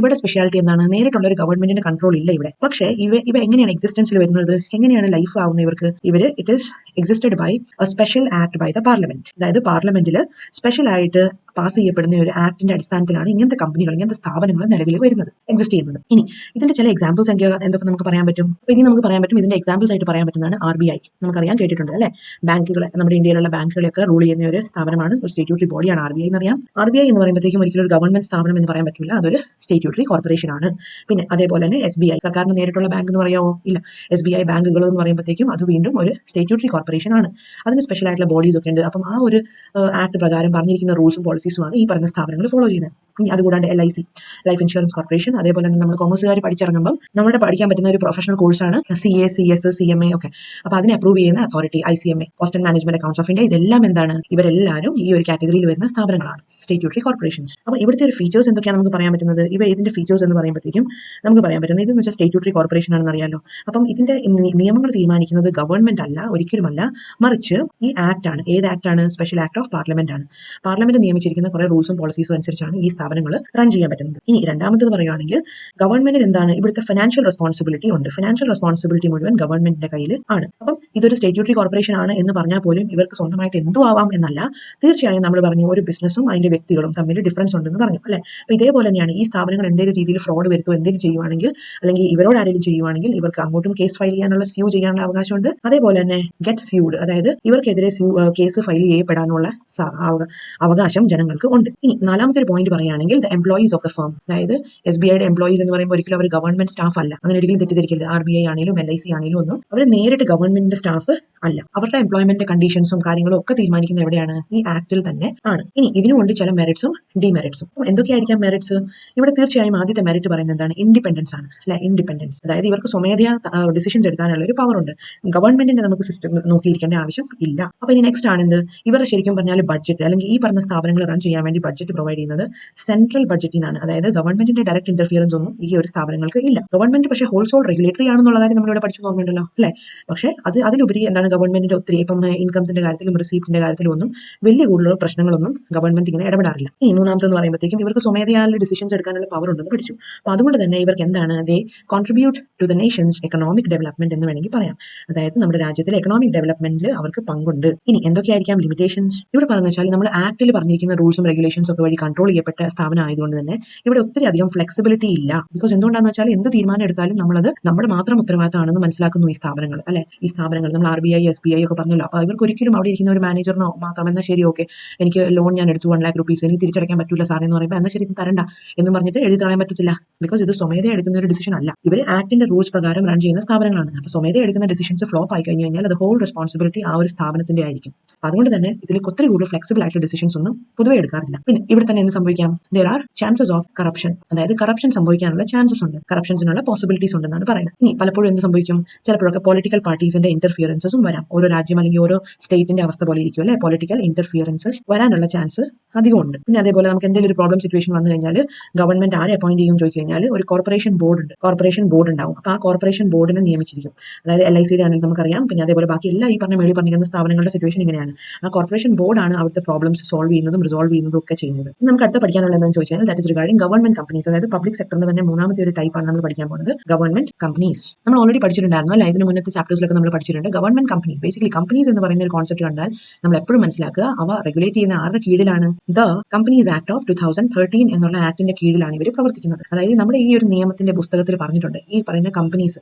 ഇവിടെ സ്പെഷ്യാലിറ്റി എന്താണ്? നേരിട്ടുള്ള ഒരു ഗവൺമെന്റിന്റെ കൺട്രോൾ ഇല്ല ഇവിടെ. പക്ഷേ ഇവ എങ്ങനെയാണ് എക്സിസ്റ്റൻസിൽ വരുന്നത്, എങ്ങനെയാണ് ലൈഫ് ആവുന്നത് ഇവർക്ക്? It is existed by a special act by the parliament. അതായത് പാർലമെന്റിൽ സ്പെഷ്യൽ ആയിട്ട് പാസ് ചെയ്യപ്പെടുന്ന ഒരു ആക്ടിന്റെ അടിസ്ഥാനത്തിലാണ് ഇങ്ങനത്തെ കമ്പനികൾ, ഇങ്ങനത്തെ സ്ഥാപനങ്ങൾ നിലവിൽ വരുന്നത്, എക്സിസ്റ്റ് ചെയ്യുന്നത്. ഇനി ഇതിന്റെ ചില എക്സാമ്പിൾസ് എന്തൊക്കെ നമുക്ക് പറയാൻ പറ്റും? ഇനി നമുക്ക് പറയാൻ പറ്റും, ഇതിന്റെ എക്സാമ്പിൾസ് ആയിട്ട് പറയാൻ പറ്റുന്നതാണ് RBI. നമുക്കറിയാം, കേട്ടിട്ടുണ്ട് അല്ലെ? ബാങ്കുകളെ, നമ്മുടെ ഇന്ത്യയിലുള്ള ബാങ്കുകളെയൊക്കെ റൂൾ ചെയ്യുന്ന ഒരു സ്ഥാപനമാണ്, ഒരു സ്റ്റേറ്റ്യൂട്ടറി ബോഡിയാണ് RBI എന്നറിയാം. RBI എന്ന് പറയുമ്പോഴത്തേക്കും ഒരിക്കലും ഒരു ഗവൺമെന്റ് സ്ഥാപനം എന്ന് പറയാൻ പറ്റില്ല, അതൊരു സ്റ്റേറ്റ്യൂട്ടറി കോർപ്പറേഷൻ ആണ്. പിന്നെ അതേപോലെ തന്നെ SBI, സർക്കാരിന് നേരിട്ടുള്ള ബാങ്ക് എന്ന് പറയാമോ? ഇല്ല. SBI ബാങ്കുകൾ എന്ന് പറയുമ്പോഴത്തേക്കും അത് വീണ്ടും ഒരു സ്റ്റേറ്റ്യൂട്ടറി കോർപ്പറേഷൻ ആണ്. അതിന് സ്പെഷ്യൽ ആയിട്ടുള്ള ബോഡീസ് ഒക്കെ ഉണ്ട്. അപ്പം ആ ഒരു ആക്ട് പ്രകാരം പറഞ്ഞിരിക്കുന്ന റൂൾസും പോളിസീസുമാണ് ഈ പറയുന്ന സ്ഥാപനങ്ങൾ ഫോളോ ചെയ്യുന്നത്. ഇനി അതുകൂടാണ്ട് LIC, ലൈഫ് ഇൻഷുറൻസ് കോർപ്പറേഷൻ, അതേപോലെ തന്നെ നമ്മൾ കോമേഴ്സുകാർ പഠിച്ചിറങ്ങുമ്പോൾ നമ്മുടെ പഠിക്കാൻ പറ്റുന്ന ഒരു പ്രൊഫഷണൽ കോഴ്സാണ് CA, CS, CMA ഒക്കെ. അപ്പോൾ അതിനെ അപ്രൂവ് ചെയ്യുന്ന authority ICMA, cost and management accounts of India, ഇതെല്ലാം എന്താണ്? ഇവരെല്ലാവരും ഈ ഒരു കാറ്റഗറിയിൽ വരുന്ന സ്ഥാപനങ്ങളാണ്, സ്റ്റേറ്റ്യൂട്ടറി കോർപ്പറേഷൻസ്. അപ്പോൾ ഇവിടുത്തെ ഒരു ഫീച്ചേഴ്സ് എന്തൊക്കെയാണ് നമുക്ക് പറയാൻ പറ്റുന്നത്? ഇതിന്റെ ഫീച്ചേഴ്സ് എന്ന് പറയുമ്പോഴത്തേക്കും നമുക്ക് പറയാൻ പറ്റുന്നത് ഇതെന്ന് വെച്ചാൽ സ്റ്റേറ്റ്യൂട്ടറി കോർപ്പറേഷൻ ആണെന്ന് അറിയാലോ. അപ്പം ഇതിന്റെ നിയമങ്ങൾ തീരുമാനിക്കുന്നത് ഗവൺമെന്റ് അല്ല, ഒരിക്കലുമല്ല, മറിച്ച് ഈ ആക്ട് ആണ്. ഏത് ആക്ട് ആണ്? സ്പെഷ്യൽ ആക്ട് ഓഫ് പാർലമെന്റ് ആണ്. പാർലമെന്റ് നിയമിച്ചിരിക്കുന്ന കുറെ റൂൾസും പോളിസീസും അനുസരിച്ചാണ് ഈ സ്ഥാപനങ്ങൾ റൺ ചെയ്യാൻ പറ്റുന്നത്. ഇനി രണ്ടാമത്തത് പറയുകയാണെങ്കിൽ ഗവൺമെന്റിന് എന്താണ് ഇവിടുത്തെ ഫിനാൻഷ്യൽ റെസ്പോൺസിബിലിറ്റി ഉണ്ട്. ഫിനാൻഷ്യൽ റെസ്പോൺസിബിലിറ്റി മുഴുവൻ ഗവൺമെന്റിന്റെ കയ്യിൽ ആണ്. അപ്പം ഇതൊരു സ്റ്റേറ്റ്യൂട്ടറി കോർപ്പറേഷൻ ആണ് എന്ന് പറഞ്ഞാൽ പോലും ഇവർക്ക് സ്വന്തമായിട്ട് എന്തു ആവാം എന്നല്ല. തീർച്ചയായും നമ്മൾ പറഞ്ഞു ഒരു ബിസിനസ്സും അതിന്റെ വ്യക്തികളും തമ്മിൽ ഡിഫറൻസ് ഉണ്ടെന്ന് പറഞ്ഞു അല്ലെ. അപ്പൊ ഇതേപോലെ തന്നെയാണ് ഈ സ്ഥാപനങ്ങൾ എന്തെങ്കിലും രീതിയിൽ ഫ്രോഡ് വരുത്തോ എന്തെങ്കിലും ചെയ്യുവാണെങ്കിൽ അല്ലെങ്കിൽ ഇവരോട് ആരെങ്കിലും ചെയ്യുവാണെങ്കിൽ ഇവർക്ക് അങ്ങോട്ടും കേസ് ഫയൽ ചെയ്യാനുള്ള സ്യൂ ചെയ്യാനുള്ള അവകാശമുണ്ട്. അതേപോലെ തന്നെ ഗെറ്റ് സ്യൂഡ്, അതായത് ഇവർക്കെതിരെ കേസ് ഫയൽ ചെയ്യപ്പെടാനുള്ള അവകാശം ജനങ്ങൾക്ക് ഉണ്ട്. ഇനി നാലാമത്തെ ഒരു പോയിന്റ് പറയുകയാണെങ്കിൽ the employees of the firm, അതായത് SBIയുടെ എംപ്ലോയീസ് എന്ന് പറയുമ്പോൾ ഒരിക്കലും അവർ ഗവൺമെന്റ് സ്റ്റാഫ് അല്ല. അങ്ങനെ ഒരിക്കലും തെറ്റിദ്ധരിക്കരുത്. RBI ആണെങ്കിലും LIC ആണെങ്കിലും ഒന്നും അവർ നേരിട്ട് ഗവൺമെന്റിന്റെ സ്റ്റാഫ് അല്ല. അവരുടെ എംപ്ലോയ്മെന്റ് കണ്ടീഷൻസും കാര്യങ്ങളും ഒക്കെ തീരുമാനിക്കുന്നത് എവിടെയാണ്? ഈ ആക്ടിൽ തന്നെ ആണ്. ഇനി ഇതിനുകൊണ്ട് ചില മെറിറ്റ്സും ഡിമെറിറ്റ്സും. എന്തൊക്കെയായിരിക്കാം മെറിറ്റ്സ്? ഇവിടെ തീർച്ചയായും ആദ്യത്തെ മെറിറ്റ് പറയുന്നത് എന്താണ്? ഇൻഡിപെൻഡൻസ് ആണ് അല്ലെ. ഇൻഡിപെൻഡൻസ്, അതായത് ഇവർക്ക് സ്വമേധയാ ഡിസിഷൻസ് എടുക്കാനുള്ള ഒരു പവർ ഉണ്ട്. ഗവൺമെന്റിന്റെ നമുക്ക് സിസ്റ്റം നോക്കിയിരിക്കേണ്ട ആവശ്യം ഇല്ല. അപ്പൊ ഇനി നെക്സ്റ്റ് ആണെന്ത്? ഇവരുടെ ശരിക്കും പറഞ്ഞാൽ ബഡ്ജറ്റ് അല്ലെങ്കിൽ ഈ പറഞ്ഞ സ്ഥാപനങ്ങൾ റൺ ചെയ്യാൻ വേണ്ടി ബഡ്ജറ്റ് പ്രൊവൈഡ് ചെയ്യുന്നത് സെൻട്രൽ ബഡ്ജറ്റിൽ നിന്നാണ്. അതായത് ഗവൺമെന്റിന്റെ ഡയറക്റ്റ് ഇന്റർഫിയറൻസ് ഒന്നും ഈ ഒരു സ്ഥാപനങ്ങൾക്ക് ഇല്ല. ഗവൺമെന്റ് പക്ഷേ ഹോൾസോൾ റെഗുലേറ്ററി ആണെന്നുള്ളതായി നമ്മളിവിടെ പഠിച്ചു നോക്കുന്നുണ്ടല്ലോ അല്ലെ. പക്ഷേ അതിലുപരി എന്താണ് ഗവൺമെന്റിന്റെ ഒത്തിരി ഇപ്പം ഇൻകത്തിന്റെ കാര്യത്തിലും റിസീപ്റ്റിന്റെ കാര്യത്തിലും ഒന്നും വലിയ കൂടുതൽ പ്രശ്നങ്ങളൊന്നും ഗവൺമെന്റ് ഇങ്ങനെ ഇടപെടാറില്ല. ഈ മൂന്നാമത്തെന്ന് പറയുമ്പോഴത്തേക്കും ഇവർക്ക് സ്വമേധയാലുള്ള ഡിസിഷൻസ് എടുക്കാനുള്ള പവർ ഉണ്ടെന്ന് പഠിച്ചു. അപ്പൊ അതുകൊണ്ട് തന്നെ ഇവർക്ക് എന്താണ് they contribute to the nation's economic development എന്ന് വേണമെങ്കിൽ പറയാം. അതായത് നമ്മുടെ രാജ്യത്തിലെ എക്കണോമിക് ഡെവലപ്മെന്റിൽ അവർക്ക് പങ്കുണ്ട്. ഇനി എന്തൊക്കെയായിരിക്കാം ലിമിറ്റേഷൻസ്? ഇവിടെ പറഞ്ഞു വെച്ചാൽ നമ്മൾ ആക്ടിൽ പറഞ്ഞിരിക്കുന്ന റൂൾസും റെഗുലേഷൻസ് ഒക്കെ വഴി കൺട്രോൾ ചെയ്യപ്പെട്ട സ്ഥാപനം ആയതുകൊണ്ട് തന്നെ ഇവിടെ ഒത്തിരി അധികം ഫ്ലെക്സിബിലിറ്റി ഇല്ല. ബിക്കോസ് എന്തുകൊണ്ടാന്ന് വെച്ചാൽ എന്ത് തീരുമാനം എടുത്താലും നമ്മളത് നമ്മുടെ മാത്രം ഉത്തരവാദിത്തമാണെന്ന് മനസ്സിലാക്കുന്നു ഈ സ്ഥാപനങ്ങൾ അല്ലെ. ഈ സ്ഥാപനങ്ങൾ നമ്മൾ RBI SBI ഒക്കെ പറഞ്ഞല്ലോ. അപ്പൊ ഇവർക്ക് ഒരിക്കലും അവിടെ ഇരിക്കുന്ന ഒരു മാനേജറിനോ മാത്രം എന്നാൽ ശരി ഓക്കെ എനിക്ക് ലോൺ ഞാൻ എടുത്തു 1 lakh rupees എനിക്ക് തിരിച്ചടയ്ക്കാൻ പറ്റില്ല സാർ എന്ന് പറയുമ്പോൾ എന്നാൽ ശരി തരണ്ട എന്ന് പറഞ്ഞിട്ട് എഴുതി തളയാൻ പറ്റത്തില്ല. ബിക്കോസ് ഇത് സ്വമേധ എടുക്കുന്ന ഒരു ഡിസിഷൻ അല്ല. ഇവർ ആക്ടിന്റെ റൂൾസ് പ്രകാരം റൺ ചെയ്യുന്ന സ്ഥാപനങ്ങളാണ്. അപ്പൊ സ്വമേധ എടുക്കുന്ന ഡിസിഷൻസ് ഫ്ലോപ്പ് ആയി കഴിഞ്ഞാൽ അത് ഹോൾ റെസ്പോൺസിബിലിറ്റി ആ ഒരു സ്ഥാപനത്തിന്റെ ആയിരിക്കും. അതുകൊണ്ട് തന്നെ ഇതിൽ ഒത്തിരി കൂടുതൽ ഫ്ലെക്സിബിൾ ആയിട്ടുള്ള ഡിസിഷൻസ് ഒന്നും പൊതുവെ എടുക്കാറില്ല. പിന്നെ ഇവിടെ തന്നെ എന്ത് സംഭവിക്കാം? there are chances of corruption, അതായത് കറപ്ഷൻ സംഭവിക്കാനുള്ള ചാൻസസ് ഉണ്ട്. കറപ്ഷൻസിനുള്ള പോസിബിലിറ്റീസ് ഉണ്ടെന്നാണ് പറയുന്നത്. ഇനി പലപ്പോഴും എന്ത് സംഭവിക്കും? ചിലപ്പോഴൊക്കെ പൊളിറ്റിക്കൽ പാർട്ടീസിന്റെ ഇന്റർഫിയറൻസസും വരാം. ഓരോ രാജ്യം അല്ലെങ്കിൽ ഓരോ സ്റ്റേറ്റിന്റെ അവസ്ഥ പോലെ ഇരിക്കും അല്ലെ. പൊളിറ്റിക്കൽ ഇന്റർഫിയറൻസസ് വരാനുള്ള ചാൻസ് അധികമുണ്ട്. പിന്നെ അതേപോലെ നമുക്ക് എന്തെങ്കിലും ഒരു പ്രോബ്ലം സിറ്റുവേഷൻ വന്നു കഴിഞ്ഞാൽ ഗവൺമെന്റ് ആരെ അപ്പോയിന്റ് ചെയ്യും ചോദിച്ചു കഴിഞ്ഞാൽ ഒരു കോർപ്പറേഷൻ ബോർഡ് ഉണ്ട്. കോർപ്പറേഷൻ ബോർഡ് ഉണ്ടാവും. അപ്പൊ ആ കോർപ്പറേഷൻ ബോർഡിനെ നിയമിച്ചിരിക്കും. അതായത് LICയുടെ ആണെങ്കിൽ നമുക്കറിയാം. പിന്നെ അതേപോലെ ബാക്കി എല്ലാ ഈ പറഞ്ഞ മേളിൽ പറഞ്ഞിരിക്കുന്ന സ്ഥാപനങ്ങളുടെ സിറ്റുവേഷൻ ഇങ്ങനെയാണ്. ആ കോർപ്പറേഷൻ ബോർഡാണ് അവിടുത്തെ പ്രോബ്ലംസ് സോൾവ് ചെയ്യുന്നതും റിസോൾവ് ചെയ്യുന്നതും ഒക്കെ ചെയ്യുന്നത്. നമുക്ക് അടുത്ത പഠിക്കാനുള്ള എന്താണെന്ന് ചോദിച്ചാൽ that is regarding government companies. അതായത് പബ്ലിക് സെക്ടറിന്റെ തന്നെ മൂന്നാമത്തെ ഒരു ടൈപ്പാണ് നമ്മൾ പഠിക്കാൻ പോകുന്നത് ഗവൺമെന്റ് കമ്പനീസ്. നമ്മൾ ഓൾറെഡി പഠിച്ചിട്ടുണ്ടായിരുന്നു അല്ലെ. ഇതിന് മുന്നത്തെ ചാപ്റ്റേഴ്സിലൊക്കെ നമ്മൾ പഠിച്ചിട്ടുണ്ട്. ഗവൺമെന്റ് കമ്പനീസ് ബേസിക്കലി കമ്പനീസ് എന്ന് പറയുന്ന ഒരു കോൺസെപ്റ്റ് കണ്ടാൽ നമ്മൾ എപ്പോഴും മനസ്സിലാക്കുക അവ റെഗുലേറ്റ് ചെയ്യുന്ന ആരുടെ കീഴിലാണ്? ദ കമ്പനീസ് ആക്ട് ഓഫ് 2013 എന്നുള്ള ആക്ടിന്റെ കീഴിലാണ് ഇവർ പ്രവർത്തിക്കുന്നത്. അതായത് നമ്മുടെ ഈ ഒരു നിയമത്തിന്റെ പുസ്തകത്തിൽ പറഞ്ഞിട്ടുണ്ട് ഈ പറയുന്ന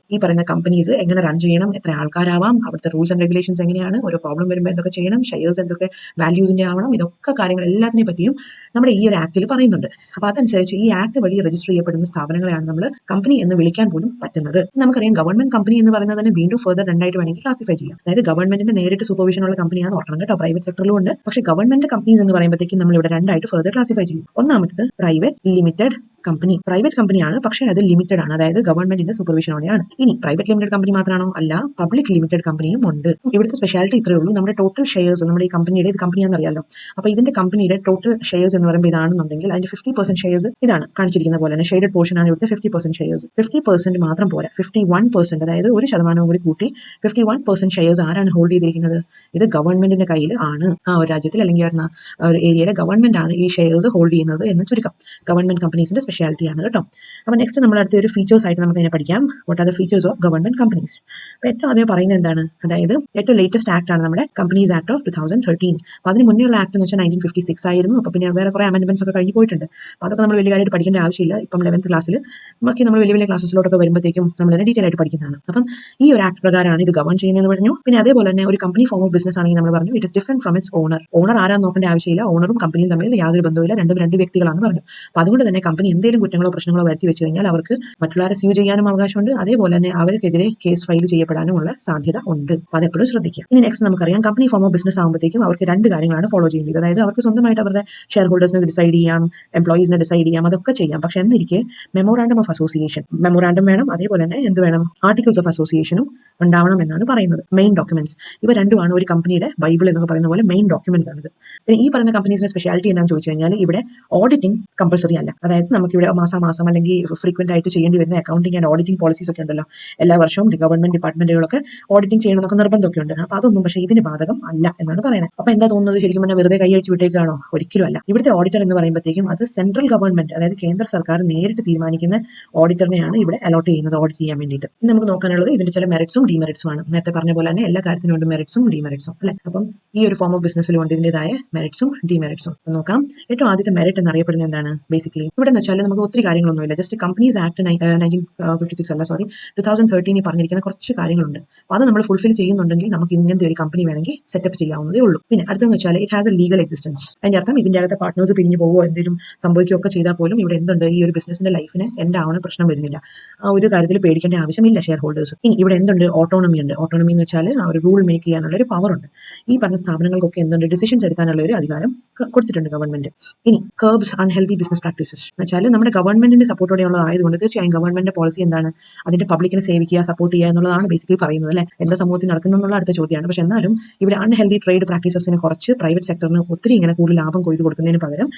കമ്പനീസ് എങ്ങനെ റൺ ചെയ്യണം, എത്ര ആൾക്കാരാവാം, അവിടുത്തെ റൂൾസ് ആൻഡ് റെഗുലേഷൻസ് എങ്ങനെയാണ്, ഓരോ പ്രോബ്ലം വരുമ്പോൾ എന്തൊക്കെ ചെയ്യണം, ഷെയർസ് എന്തൊക്കെ വാല്യൂസിന്റെ ആവണം, ഇതൊക്കെ കാര്യങ്ങൾ എല്ലാത്തിനെ പറ്റിയും നമ്മുടെ ഈ ഒരു ആക്ടിൽ പറയുന്നുണ്ട്. അപ്പൊ അതനുസരിച്ച് ഈ ആക്ട് വഴി രജിസ്റ്റർ ചെയ്യപ്പെടുന്ന സ്ഥാപനങ്ങളെയാണ് നമ്മൾ കമ്പനി എന്ന് വിളിക്കാൻ പോലും പറ്റുന്നത്. നമുക്കറിയാം ഗവൺമെന്റ് കമ്പനി എന്ന് പറയുന്നത് തന്നെ വീണ്ടും ഫർദർ രണ്ടായിട്ട് വേണമെങ്കിൽ ക്ലാസിഫൈ ചെയ്യാം. അതായത് ഗവൺമെന്റിന്റെ നേരിട്ട് സൂപ്പർവിഷൻ ഉള്ള കമ്പനിയാണ് ഓർക്കണം കേട്ടോ. പ്രൈവറ്റ് സെക്ടറിലും ഉണ്ട്. പക്ഷേ ഗവൺമെന്റ് കമ്പനീസ് എന്ന് പറയുമ്പോഴത്തേക്കും നമ്മൾ ഇവിടെ രണ്ടായിട്ട് ഫർദർ ക്ലാസിഫൈ ചെയ്യും. ഒന്നാമത്തത് പ്രൈവറ്റ് ലിമിറ്റഡ് കമ്പനി. പ്രൈവറ്റ് കമ്പനിയാണ്, പക്ഷേ അത് ലിമിറ്റഡ് ആണ്. അതായത് ഗവൺമെന്റിന്റെ സൂപ്പർവിഷനോടെയാണ്. ഇനി പ്രൈവറ്റ് ലിമിറ്റഡ് കമ്പനി മാത്രമാണോ? അല്ല, പബ്ലിക് ലിമിറ്റഡ് കമ്പനിയും ഉണ്ട്. ഇവിടുത്തെ സ്പെഷ്യാലിറ്റി ഇത്രയേ ഉള്ളൂ. നമ്മുടെ ടോട്ടൽ ഷെയർസ് നമ്മുടെ ഈ കമ്പനിയുടെ ഇത് കമ്പനിയാണെന്ന് അറിയാലോ. അപ്പൊ ഇതിന്റെ കമ്പനിയുടെ ടോട്ടൽ ഷെയർസ് എന്ന് പറയുമ്പോൾ ഇതാണെന്നുണ്ടെങ്കിൽ അതിന്റെ 50% ഷെയർസ് ഇതാണ് കാണിച്ചിരിക്കുന്ന പോലെ തന്നെ ഷെയ്ഡഡ് പോർഷൻ ആണ് ഇവിടുത്തെ 50% ഷെയർസ്. 50% മാത്രം പോരാ, 51%, അതായത് 1% കൂടി കൂട്ടി 51% ഷെയർസ് ആരാണ് ഹോൾഡ് ചെയ്തിരിക്കുന്നത്? ഇത് ഗവൺമെന്റിന്റെ കയ്യിൽ ആണ്. ആ ഒരു രാജ്യത്തിൽ അല്ലെങ്കിൽ ഒരു ഏരിയയിലെ ഗവൺമെന്റ് ആണ് ഈ ഷെയർസ് ഹോൾഡ് ചെയ്യുന്നത് എന്ന് ചുരുക്കം. ഗവൺമെന്റ് കമ്പനീസിന്റെ സ്പെഷ്യാലിറ്റി ആണ് കേട്ടോ. അപ്പൊ നെക്സ്റ്റ് നമ്മൾ അടുത്ത ഒരു ഫീച്ചേഴ്സ് ആയിട്ട് നമുക്ക് ഇതിനെ പഠിക്കാം. What are the features of government companies? അപ്പൊ ഏറ്റവും ആദ്യം പറയുന്നത് എന്താണ്? അതായത് ഏറ്റവും ലേറ്റസ്റ്റ് ആക്ട് ആണ് നമ്മുടെ കമ്പനീസ് ആക്ട് ഓഫ് 2013. അപ്പൊ അതിന് മുന്നേയുള്ള ആക്ട് എന്ന് വെച്ചാൽ 1956 ആയിരുന്നു. അപ്പൊ പിന്നെ വേറെ കുറെ അമെന്റ്മെന്റ്സ് ഒക്കെ കഴിഞ്ഞു പോയിട്ടുണ്ട്. അപ്പൊ അതൊക്കെ നമ്മൾ വലിയ കാര്യമായിട്ട് പഠിക്കേണ്ട ആവശ്യമില്ല. ഇപ്പം 11th ക്ലാസ്സിൽ ബാക്കി നമ്മൾ വലിയ വലിയ ക്ലാസ്സിലോട്ടൊക്കെ വരുമ്പോഴത്തേക്കും നമ്മൾ തന്നെ ഡീറ്റെയിൽ ആയിട്ട് പഠിക്കുന്നതാണ്. അപ്പം ഈ ഒരു ആക്ട് പ്രകാരമാണ് ഇത് ഗവൺ ചെയ്യുന്നതെന്ന് പറഞ്ഞു. പിന്നെ അതേപോലെ തന്നെ ഒരു കമ്പനി ഫോം ഓഫ് ബിസിനസ് ആണെങ്കിൽ നമ്മൾ പറഞ്ഞു it is different from its owner. Owner ആരാന്ന് നോക്കേണ്ട ആവശ്യമില്ല. ഓണറും കമ്പനിയും തമ്മിൽ യാതൊരു ബന്ധവുമില്ല. രണ്ടും രണ്ട് വ്യക്തികളാണെന്ന് പറഞ്ഞു. അപ്പൊ അതുകൊണ്ട് തന്നെ കമ്പനി എന്തെങ്കിലും കുറ്റങ്ങളോ പ്രശ്നങ്ങളോ വരുത്തി വെച്ച് കഴിഞ്ഞാൽ അവർക്ക് മറ്റുള്ളവരെ സ്യൂ ചെയ്യാനും അവകാശമുണ്ട്. അതേപോലെ തന്നെ അവർക്കെതിരെ കേസ് ഫയൽ ചെയ്യപ്പെടാനുമുള്ള സാധ്യത ഉണ്ട്. അപ്പൊ അതെപ്പോഴും ശ്രദ്ധിക്കുക. ഇനി നെക്സ്റ്റ് നമുക്കറിയാം കമ്പനി ഫോം ഓഫ് ബിസിനസ് ആകുമ്പോഴത്തേക്കും അവർക്ക് രണ്ട് കാര്യങ്ങളാണ് ഫോളോ ചെയ്യേണ്ടത്. അതായത് അവർക്ക് സ്വന്തമായിട്ട് അവരുടെ ഷെയർ ഹോൾഡേഴ്സിനെ ഡിസൈഡ് ചെയ്യാം, എംപ്ലോയീസിനെ ഡിസൈഡ് ചെയ്യാം, അതൊക്കെ ചെയ്യാം. പക്ഷെ എന്നിരിക്കെ മെമ്മോറാണ്ടം ഓഫ് അസോസിയേഷൻ വേണം. അതേപോലെ തന്നെ എന്ത് വേണം? ആർട്ടിക്കിൾസ് ഓഫ് അസോസിയേഷനും ഉണ്ടാവണം എന്നാണ് പറയുന്നത്. മെയിൻ ഡോക്യുമെന്റ്സ് ഇവ രണ്ടുമാണ് ഒരു കമ്പനിയുടെ ബൈബിൾ എന്നൊക്കെ പറയുന്ന പോലെ മെയിൻ ഡോക്യുമെന്റ്സ് ആണിത്. പിന്നെ ഈ പറയുന്ന കമ്പനീസിന്റെ സ്പെഷ്യാലിറ്റി എന്താണെന്ന് ചോദിച്ചു കഴിഞ്ഞാൽ ഇവിടെ ഓഡിറ്റിംഗ് കമ്പൾസറി അല്ല. അതായത് നമുക്ക് നമുക്കിവിടെ മാസാമാസം അല്ലെങ്കിൽ ഫ്രീക്വന്റ് ആയിട്ട് ചെയ്യേണ്ടി വരുന്ന അക്കൗണ്ടിങ് ആൻഡ് ഓഡിറ്റിംഗ് പോളിസീസ് ഒക്കെ ഉണ്ടല്ലോ. എല്ലാ വർഷവും ഗവൺമെന്റ് ഡിപ്പാർട്ട്മെന്റുകളൊക്കെ ഓഡിറ്റിംഗ് ചെയ്യണമെന്നൊക്കെ നിർബന്ധമൊക്കെ ഉണ്ട്. അപ്പൊ അതൊന്നും പക്ഷേ ഇതിന് ബാധകം അല്ല എന്നാണ് പറയുന്നത്. അപ്പൊ എന്താ തോന്നുന്നത്, ശരിക്കും പറഞ്ഞാൽ വെറുതെ കൈയടിച്ച് വിട്ടേക്കാണോ? ഒരിക്കലും അല്ല. ഇവിടുത്തെ ഓഡിറ്റർ എന്ന് പറയുമ്പോഴത്തേക്കും അത് സെൻട്രൽ ഗവൺമെന്റ്, അതായത് കേന്ദ്ര സർക്കാർ നേരിട്ട് തീരുമാനിക്കുന്ന ഓഡിറ്ററിനെയാണ് ഇവിടെ അലോട്ട് ചെയ്യുന്നത് ഓഡിറ്റ് ചെയ്യാൻ വേണ്ടിയിട്ട്. ഇനി നമുക്ക് നോക്കാനുള്ളത് ഇതിന്റെ ചില മെറിറ്റ്സും ഡിമെറിറ്റ്സും ആണ്. നേരത്തെ പറഞ്ഞ പോലെ തന്നെ എല്ലാ കാര്യത്തിനും ഉണ്ട് മെറിറ്റ്സും ഡിമെറിറ്റ്സും അല്ലെ. അപ്പം ഈ ഒരു ഫോം ഓഫ് ബിസിനസ്സിലും ഉണ്ട് ഇതിന്റേതായ മെറിറ്റ്സും ഡിമെറിറ്റ്സും. നോക്കാം. ഏറ്റവും ആദ്യത്തെ മെറിറ്റ് എന്നറിയപ്പെടുന്നത് എന്താണ്? ബേസിക്കലി ഇവിടെ എന്ന് വെച്ചാൽ നമുക്ക് ഒത്തിരി കാര്യങ്ങളൊന്നുമില്ല. ജസ്റ്റ് കമ്പനീസ് ആക്ട് 1956 അല്ല, സോറി 2013 പറഞ്ഞിരിക്കുന്ന കുറച്ച് കാര്യങ്ങളുണ്ട്. അപ്പോൾ അത് നമ്മൾ ഫുൾഫിൽ ചെയ്യുന്നുണ്ടെങ്കിൽ നമുക്ക് ഇങ്ങനത്തെ ഒരു കമ്പനി വേണമെങ്കിൽ സെറ്റപ്പ് ചെയ്യാവുന്നതേ ഉള്ളൂ. പിന്നെ അടുത്തെന്ന് വെച്ചാൽ it has A legal existence. അതിന്റെ അർത്ഥം ഇതിന്റെ അകത്തെ പാർട്ട്നേഴ്സ് പിരിഞ്ഞു പോകുമോ എന്തെങ്കിലും സംഭവിക്കുകയോ ഒക്കെ ചെയ്താൽ പോലും ഇവിടെ എന്തുണ്ട്, ഈ ഒരു ബിസിനസിന്റെ ലൈഫിന് എൻഡ് ആവുന്ന പ്രശ്നം വരുന്നില്ല. ആ ഒരു കാര്യത്തിൽ പേടിക്കേണ്ട ആവശ്യമില്ല ഷെയർ ഹോൾഡേഴ്സ്. ഇനി ഇവിടെ എന്തുണ്ട്, ഓട്ടോണമി ഉണ്ട്. ഓട്ടോണമി എന്ന് വെച്ചാൽ ആ ഒരു റൂൾ മേക്ക് ചെയ്യാനുള്ള ഒരു പവർ ഉണ്ട്. ഈ പറഞ്ഞ സ്ഥാപനങ്ങൾക്കൊക്കെ എന്തുണ്ട്, ഡിസിഷൻസ് എടുക്കാനുള്ള ഒരു അധികാരം കൊടുത്തിട്ടുണ്ട് ഗവൺമെന്റ്. ഇനി കർബ്സ് അൺഹെൽത്തി ബിസിനസ് പ്രാക്ടീസസ് എന്ന് വെച്ചാൽ നമ്മുടെ ഗവൺമെന്റിന്റെ സപ്പോർട്ടോടെയുള്ളതായതുകൊണ്ട് തീർച്ചയായും ഗവൺമെന്റിന്റെ പോളിസി എന്താണ്, അതിന്റെ പബ്ലിക്കിനെ സേവിക്കുക, സപ്പോർട്ട് ചെയ്യുക എന്നുള്ളതാണ് ബേസിക്കലി പറയുന്നത് അല്ലെ. എന്താ സമൂഹത്തിൽ നടക്കുന്നു എന്നുള്ള അടുത്ത ചോദ്യമാണ്. പക്ഷെ എന്നാലും ഇവിടെ അൺഹെൽത്തി ട്രേഡ് പ്രാക്ടീസസിനെ കുറച്ച് പ്രൈവറ്റ് സെക്ടറിന് ഒത്തിരി ഇങ്ങനെ കൂടുതൽ ലാഭം കൊയ്ത് കൊടുക്കുന്നതിന് പകരം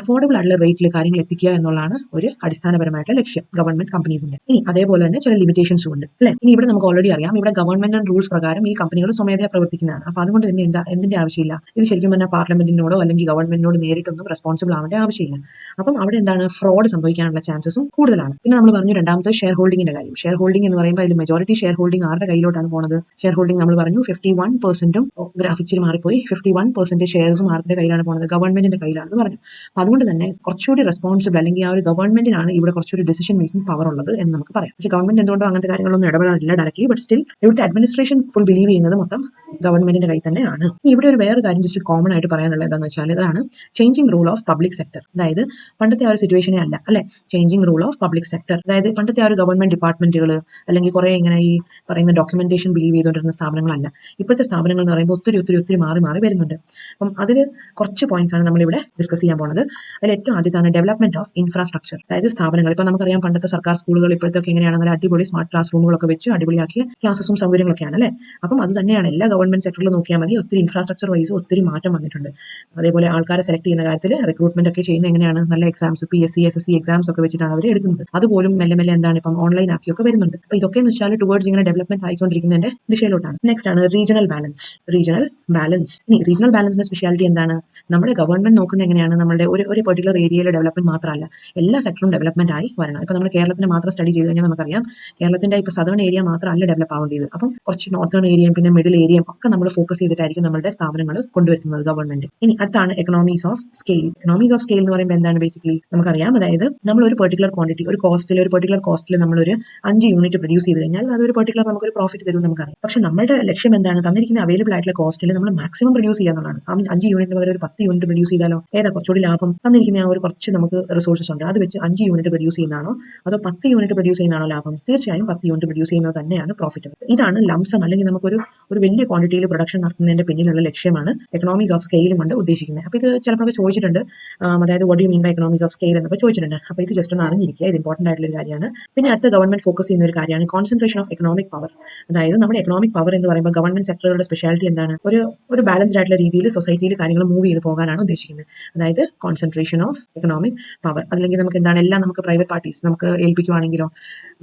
അഫോർഡബിൾ ആയിട്ടുള്ള റേറ്റിൽ കാര്യങ്ങൾ എത്തിക്കുക എന്നുള്ളതാണ് ഒരു അടിസ്ഥാനപരമായിട്ടുള്ള ലക്ഷ്യം ഗവൺമെന്റ് കമ്പനീസിന്റെ. ഇനി അതേപോലെ തന്നെ ചില ലിമിറ്റേഷൻസും ഉണ്ട് അല്ലെ. ഇനി ഇവിടെ നമുക്ക് ഓൾറെഡി അറിയാം, ഇവിടെ ഗവൺമെന്റ് റൂൾസ് പ്രകാരം ഈ കമ്പനികൾ സ്വമേധയാ പ്രവർത്തിക്കുന്നതാണ്. അപ്പൊ അതുകൊണ്ട് തന്നെ എന്തിന്റെ ആവശ്യമില്ല, ഇത് ശരിക്കും പറഞ്ഞാൽ പാർലമെന്റിനോടോ അല്ലെങ്കിൽ ഗവൺമെന്റിനോട് നേരിട്ടൊന്നും റെസ്പോൺസിബിൾ ആവേണ്ട ആവശ്യമില്ല. അപ്പം അവിടെ എന്താണ്, ഫ്രോഡ് സംഭവിക്കാനുള്ള ചാൻസസും കൂടുതലാണ്. പിന്നെ നമ്മൾ പറഞ്ഞു രണ്ടാമത്തെ ഷെയർ ഹോൾഡിംഗിന്റെ കാര്യം. ഷെയർ ഹോൾഡിംഗ് എന്ന് പറയുമ്പോൾ അതിൽ മെജോറിറ്റി ഷെയർ ഹോൾഡിംഗ് ആരുടെ കയ്യിലോട്ടാണ് പോകുന്നത്? ഷെയർ ഹോൾഡിംഗ് നമ്മൾ പറഞ്ഞു 51%. ഗ്രാഫിക്സിൽ മാറിപ്പോയി. 51% ഷെയർസും ആരുടെ കയ്യിലാണ് പോകുന്നത്? ഗവൺമെന്റിന്റെ കയ്യിലാണെന്ന് പറഞ്ഞു. അപ്പൊ അതുകൊണ്ട് തന്നെ കുറച്ചുകൂടി റെസ്പോൺസിബിൾ അല്ലെങ്കിൽ ആ ഒരു ഗവൺമെന്റിനാണ് ഇവിടെ കുറച്ചൊരു ഡിസിഷൻ മേക്കിംഗ് പവർ ഉള്ളത് എന്ന് നമുക്ക് പറയാം. പക്ഷേ ഗവൺമെന്റ് എന്തുകൊണ്ടോ അങ്ങനത്തെ കാര്യങ്ങളൊന്നും ഇടപെടാറില്ല ഡയറക്ട്ലി. ബട്ട് സ്റ്റിൽ ഇവിടുത്തെ അഡ്മിനിസ്ട്രേഷൻ ഫുൾ ബിലീവ് ചെയ്യുന്നത് മൊത്തം ഗവൺമെന്റിന്റെ കയ്യിൽ തന്നെയാണ്. ഇവിടെ ഒരു വേറെ കാര്യം ജസ്റ്റ് കോമൺ ആയിട്ട് പറയാനുള്ളത് എന്താണെന്ന് വെച്ചാൽ ഇതാണ് changing rule of public sector. അതായത് പണ്ടത്തെ ആ ഒരു സിറ്റുവേഷനെ അല്ല അല്ലെ, changing rule of public sector. അതായത് പണ്ടത്തെ ആ ഒരു ഗവൺമെന്റ് ഡിപ്പാർട്ട്മെന്റുകൾ അല്ലെങ്കിൽ കുറെ ഇങ്ങനെ ഈ പറയുന്ന ഡോക്യുമെന്റേഷൻ ബിലീവ് ചെയ്തുകൊണ്ടിരുന്ന സ്ഥാപനങ്ങളല്ല. ഇപ്പോഴത്തെ സ്ഥാപനങ്ങൾ എന്ന് പറയുമ്പോൾ ഒത്തിരി ഒത്തിരി ഒത്തിരി മാറി മാറി വരുന്നുണ്ട്. അപ്പം അതിൽ കുറച്ച് പോയിന്റ്സ് ആണ് നമ്മളിവിടെ ഡിസ്കസ് ചെയ്യാൻ പോകുന്നത്. അതിൽ ഏറ്റവും ആദ്യത്താണ് ഡെവലപ്മെന്റ് ഓഫ് ഇൻഫ്രാസ്ട്രക്ചർ. അതായത് സ്ഥാപനങ്ങൾ ഇപ്പം നമുക്കറിയാം പണ്ടത്തെ സർക്കാർ സ്കൂളുകൾ ഇപ്പോഴത്തെ എങ്ങനെയാണ്, നല്ല അടിപൊളി സ്മാർട്ട് ക്ലാസ് റൂമുകളൊക്കെ വെച്ച് അടിപൊളിയാക്കിയ ക്ലാസ്സും സൗകര്യങ്ങളൊക്കെയാണ് അല്ലേ. അപ്പം അത് തന്നെയാണ് എല്ലാ ഗവൺമെന്റ് സെക്ടറിൽ നോക്കിയാൽ മതി, ഒത്തിരി ഇൻഫ്രാസ്ട്രക്ചർ വൈസ് ഒത്തിരി മാറ്റം വന്നിട്ടുണ്ട്. അതേപോലെ ആൾക്കാരെ സെലക്ട് ചെയ്യുന്ന കാര്യത്തിൽ റിക്രൂട്ട്മെന്റ് ഒക്കെ ചെയ്യുന്ന എങ്ങനെയാണ്, നല്ല എക്സാംസ് PSC SSC എക്സാംസ് ഒക്കെ വെച്ചിട്ടാണ് അവർ എടുക്കുന്നത്. അതുപോലും മെല്ലെ മെല്ലെ എന്താണ് ഇപ്പം ഓൺലൈൻ ആക്കിയൊക്കെ വരുന്നുണ്ട്. അപ്പൊ ഇതൊക്കെ എന്ന് വെച്ചാൽ ടുവേർഡ്സ് ഇങ്ങനെ ഡെവലപ്മെന്റ് ആയിക്കൊണ്ടിരിക്കുന്നതിന്റെ ദിശയിലോട്ടാണ്. നെക്സ്റ്റ് ആണ് റീജിയണൽ ബാലൻസ്. Regional balance. ഇനി റീജിയണൽ ബാലൻസിന്റെ സ്പെഷ്യാലിറ്റി എന്താണ്? നമ്മുടെ ഗവൺമെന്റ് നോക്കുന്നത് എങ്ങനെയാണ്, നമ്മുടെ ഒരു പെർട്ടിക്കുലർ ഏരിയയിലെ ഡെവലപ്മെന്റ് മാത്രമല്ല, എല്ലാ സെക്ടറും ഡെവലപ്മെന്റ് ആയി വരണം. ഇപ്പൊ നമ്മൾ കേരളത്തിന് മാത്രം സ്റ്റഡി ചെയ്ത് കഴിഞ്ഞാൽ നമുക്കറിയാം കേരളത്തിന്റെ ഇപ്പൊ സദേൺ ഏരിയ മാത്രമല്ല ഡെവലപ്പ് ആവേണ്ടത്. അപ്പം കുറച്ച് നോർത്തേൺ ഏരിയയും പിന്നെ മിഡിൽ ഏരിയയും ഒക്കെ നമ്മൾ ഫോക്കസ് ചെയ്തിട്ടായിരിക്കും നമ്മുടെ സ്ഥാപനങ്ങൾ കൊണ്ടുവരുന്നത് ഗവൺമെന്റ്. ഇനി അടുത്താണ് economies of scale. Economies of scale എന്ന് പറയുമ്പോൾ എന്താണ് ബേസിക്കലി നമുക്കറിയാം, അതായത് നമ്മൾ ഒരു പെർട്ടിക്കുലർ ക്വാണ്ടിറ്റി ഒരു പെർട്ടിക്കുലർ കോസ്റ്റിൽ നമ്മളൊരു 5 യൂണിറ്റ് പ്രൊഡ്യൂസ് ചെയ്ത് കഴിഞ്ഞാൽ അതൊരു പെർട്ടിക്കുലർ നമുക്കൊരു പ്രോഫിറ്റ് തരും നമുക്കറിയാം. പക്ഷെ നമ്മുടെ ലക്ഷ്യം എന്താണ്, തന്നിരിക്കുന്ന അവൈലബിൾ ആയിട്ടുള്ള കോസ്റ്റിൽ നമ്മൾ മാക്സിമം പ്രൊഡ്യൂസ് ചെയ്യാന്നുള്ളതാണ്. 5 യൂണിറ്റ് പകരം ഒരു 10 യൂണിറ്റ് പ്രൊഡ്യൂസ് ചെയ്താലോ ഏതാ കുറച്ചുകൂടി ലാഭം? തന്നിരിക്കുന്ന ആ ഒരു കുറച്ച് നമുക്ക് റിസോഴ്സസ് ഉണ്ട്, അത് വെച്ച് 5 യൂണിറ്റ് പ്രൊഡ്യൂസ് ചെയ്യുന്നതാണോ അതോ 10 യൂണിറ്റ് പ്രൊഡ്യൂസ് ചെയ്യുന്നതാണോ ലാഭം? തീർച്ചയായും 10 യൂണിറ്റ് പ്രൊഡ്യൂസ് ചെയ്യുന്നത് തന്നെയാണ് പ്രോഫിറ്റ്. ഇതാണ് ലംസം അല്ലെങ്കിൽ നമുക്കൊരു വലിയ ക്വാണ്ടിറ്റിയിൽ പ്രൊഡക്ഷൻ നടത്തുന്നതിന്റെ പിന്നിലുള്ള ലക്ഷ്യമാണ് എക്കണോമീസ് ഓഫ് സ്കെയിലും കൊണ്ട് ഉദ്ദേശിക്കുന്നത്. അപ്പോൾ ഇത് ചിലപ്പോൾ ചോദിച്ചിട്ടുണ്ട്, അതായത് what do you mean by economies of scale എന്നൊക്കെ ചോദിച്ചിട്ടുണ്ട്. അപ്പോൾ ഇത് ജസ്റ്റ് ഒന്ന് അറിഞ്ഞിരിക്കുക, ഇത് ഇമ്പോർട്ടന്റ് ആയിട്ടുള്ള ഒരു കാര്യമാണ്. പിന്നെ അടുത്ത ഗവൺമെന്റ് ഫോക്കസ് ചെയ്യുന്ന ഒരു കാര്യമാണ് കോൺസെൻട്രേഷൻ ഓഫ് എക്കണോമിക് പവർ. അതായത് നമ്മുടെ എക്കണോമിക് പവർ എന്ന് പറയുമ്പോൾ ഗവൺമെന്റ് സെക്ടറുകളുടെ സ്പെഷ്യാലിറ്റി എന്താണ്, ഒരു ബാലൻസ്ഡ് ആയിട്ടുള്ള രീതിയിൽ സൊസൈറ്റിയിൽ കാര്യങ്ങൾ മൂവ് ചെയ്ത് പോകാനാണ് ഉദ്ദേശിക്കുന്നത്. അതായത് കോൺസെൻട്രേഷൻ ഓഫ് എക്കണോമിക് പവർ. അല്ലെങ്കിൽ നമുക്ക് എന്താണ്, എല്ലാം നമുക്ക് പ്രൈവറ്റ് പാർട്ടീസ് നമുക്ക് ഏൽപ്പിക്കുവാണെങ്കിലോ,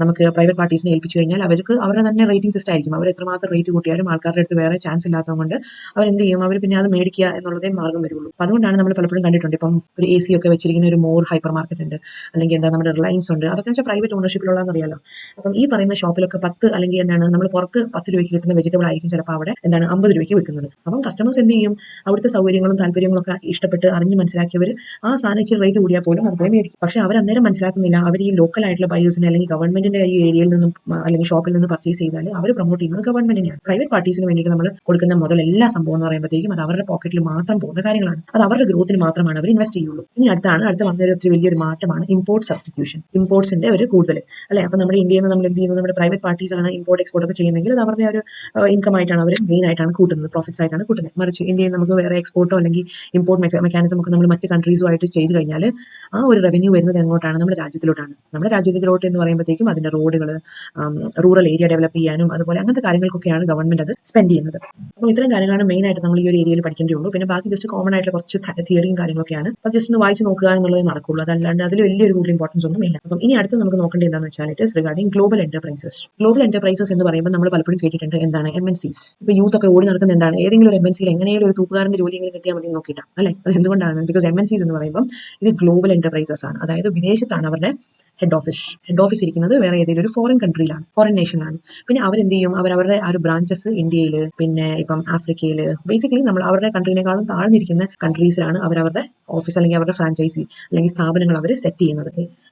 നമുക്ക് പ്രൈവറ്റ് പാർട്ടീസിനെ ഏൽപ്പിച്ചു കഴിഞ്ഞാൽ അവർക്ക് അവരുടെ തന്നെ റേറ്റിംഗ് സിസ്റ്റം ആയിരിക്കും. അവർ എത്രമാത്രം റേറ്റ് കൂട്ടിയാലും ആൾക്കാരുടെ അടുത്ത് വേറെ ചാൻസ് ഇല്ലാത്തതുകൊണ്ട് അവരെന്ത് ചെയ്യും, അവർ പിന്നെ അത് മേടിക്കുക എന്നുള്ളതേ മാർഗം വരുള്ളൂ. അതുകൊണ്ടാണ് നമ്മൾ പലപ്പോഴും കണ്ടിട്ടുണ്ട്, ഇപ്പം ഒരു AC ഒക്കെ വെച്ചിരിക്കുന്ന ഒരു മോർ ഹൈപ്പർ മാർക്കറ്റ് ഉണ്ട്, അല്ലെങ്കിൽ എന്താ നമ്മുടെ റിലയൻസ് ഉണ്ട്. അതൊക്കെ വെച്ചാൽ പ്രൈവറ്റ് ഓണർഷിപ്പിലുള്ളതെന്ന് അറിയാലോ. അപ്പം ഈ പറയുന്ന ഷോപ്പിലൊക്കെ 10 അല്ലെങ്കിൽ എന്താണ് നമ്മൾ പുറത്ത് 10 രൂപയ്ക്ക് കിട്ടുന്ന വെജിറ്റബിൾ ആയിരിക്കും ചിലപ്പോൾ അവിടെ എന്താണ് 50 രൂപയ്ക്ക് വിൽക്കുന്നത്. അപ്പം കസ്റ്റമേഴ്സ് എന്ത് ചെയ്യും, അവിടുത്തെ സൗകര്യങ്ങളും താല്പര്യങ്ങളും ഒക്കെ ഇഷ്ടപ്പെട്ട് അറിഞ്ഞ് മനസ്സിലാക്കിയവർ ആ സാധനം ഇച്ചിരി റേറ്റ് കൂടിയാൽ പോലും അത് പോയി മേടിക്കും. പക്ഷെ അവർ അന്നേരം മനസ്സിലാക്കുന്നില്ല, അവർ ഈ ലോക്കൽ ആയിട്ടുള്ള ബയേഴ്സിനെ അല്ലെങ്കിൽ ഗവൺമെന്റിന്റെ ഈ ഏരിയയിൽ നിന്നും അല്ലെങ്കിൽ ഷോപ്പിൽ നിന്ന് പർച്ചേസ് ചെയ്താൽ അവർ പ്രൊമോട്ട് ചെയ്യുന്നത് ഗവൺമെന്റിനെയാണ്. പ്രൈവറ്റ് പാർട്ടീസിന് വേണ്ടിയിട്ട് നമ്മൾ കൊടുക്കുന്ന മുതൽ എല്ലാ സംഭവം എന്ന് പറയുമ്പോഴത്തേക്കും അത് അവരുടെ പോക്കറ്റിൽ മാത്രം പോകുന്ന കാര്യങ്ങളാണ്. അത് അവരുടെ ഗ്രോത്തിന് മാത്രമാണ് അവർ ഇൻവെസ്റ്റ് ചെയ്യുള്ളൂ. ഇനി അടുത്ത വന്നൊരു ഒത്തിരി വലിയൊരു മാറ്റമാണ് ഇമ്പോർട്ട് സബ്സ്റ്റിറ്റ്യൂഷൻ. ഇമ്പോർട്ട്സിന്റെ ഒരു കൂടുതൽ അല്ലെ. അപ്പൊ നമ്മുടെ ഇന്ത്യയിൽ നിന്ന് നമ്മൾ എന്ത് ചെയ്യുന്നത്, നമ്മുടെ പ്രൈവറ്റ് പാർട്ടീസ് ആണ് ഇമ്പോർട്ട് എക്സ്പോർട്ട് ഒക്കെ ചെയ്യുന്നെങ്കിൽ അത് അവരുടെ ഒരു ഇൻകം ആയിട്ടാണ് അവർ ഗെയിൻ ആയിട്ടാണ് കൂട്ടുന്നത്, പ്രോഫിറ്റ്സ് ആയിട്ടാണ് കൂട്ടുന്നത്. മറിച്ച് ഇന്ത്യയിൽ നമുക്ക് വേറെ എക്സ്പോർട്ടോ അല്ലെങ്കിൽ ഇമ്പോർട്ട് മെക്കാനിസം ഒക്കെ നമ്മൾ മറ്റ് കൺട്രീസുമായിട്ട് ചെയ്ത് കഴിഞ്ഞാൽ ആ ഒരു റവന്യൂ വരുന്നത് എങ്ങോട്ടാണ്, നമ്മുടെ രാജ്യത്തിലോട്ടാണ്. നമ്മുടെ രാജ്യത്തിലോട്ട് എന്ന് പറയുമ്പോഴത്തേക്കും അതിന് അതിന്റെ റോഡുകൾ, റൂറൽ ഏരിയ ഡെവലപ്പ് ചെയ്യാനും അതുപോലെ അങ്ങനത്തെ കാര്യങ്ങൾക്കൊക്കെയാണ് ഗവൺമെന്റ് അത് സ്പെൻഡ് ചെയ്യുന്നത്. അപ്പോൾ ഇത്തരം കാര്യങ്ങളാണ് മെയിൻ ആയിട്ട് നമ്മൾ ഈ ഒരു ഏരിയയിൽ പഠിക്കേണ്ടതുള്ളൂ. പിന്നെ ബാക്കി ജസ്റ്റ് കോമൺ ആയിട്ടുള്ള കുറച്ച് തിയറിയും കാര്യങ്ങളൊക്കെയാണ്. അപ്പോൾ ജസ്റ്റ് ഒന്ന് വായിച്ച് നോക്കുക എന്നുള്ളത് നടക്കുള്ളൂ. അതല്ലാണ്ട് അതിൽ വലിയൊരു കൂടുതൽ ഇമ്പോർട്ടൻസ് ഒന്നും ഇല്ല. അപ്പം ഇനി അടുത്ത് നമുക്ക് നോക്കേണ്ടത് എന്താണെന്ന് വെച്ചാൽ it is regarding global enterprises. Global enterprises എന്ന് പറയുമ്പോൾ നമ്മൾ പലപ്പോഴും കേട്ടിട്ടുണ്ട് എന്താണ് MNCs. ഇപ്പോൾ യൂത്ത് ഒക്കെ ഓടി നടക്കുന്ന എന്താണ്, ഏതെങ്കിലും ഒരു MNCയിൽ എങ്ങനെയും ഒരു തൂക്കുകാരന്റെ ജോലി എങ്ങനെ കിട്ടിയാൽ മതി നോക്കിയിട്ടാണ് അല്ലെ. അത് എന്തുകൊണ്ടാണ്? ബിക്കോസ് MNCs എന്ന് പറയുമ്പോൾ ഇത് ഗ്ലോബൽ എന്റർപ്രൈസസ് ആണ്. അതായത് വിദേശത്താണ് അവരുടെ ഹെഡ് ഓഫീസ് ഇരിക്കുന്നത്, വേറെ ഏതെങ്കിലും ഒരു ഫോറിൻ കൺട്രിയിലാണ്, ഫോറിൻ നേഷനിലാണ്. പിന്നെ അവരെന്ത് ചെയ്യും, അവരവരുടെ ആ ഒരു ബ്രാഞ്ചസ് ഇന്ത്യയിൽ, പിന്നെ ഇപ്പം ആഫ്രിക്കയിൽ, ബേസിക്കലി നമ്മൾ അവരുടെ കൺട്രീനേക്കാളും താഴ്ന്നിരിക്കുന്ന കൺട്രീസിലാണ് അവരവരുടെ ഓഫീസ് അല്ലെങ്കിൽ അവരുടെ ഫ്രാഞ്ചൈസി അല്ലെങ്കിൽ സ്ഥാപനങ്ങൾ അവർ സെറ്റ് ചെയ്യുന്നത്.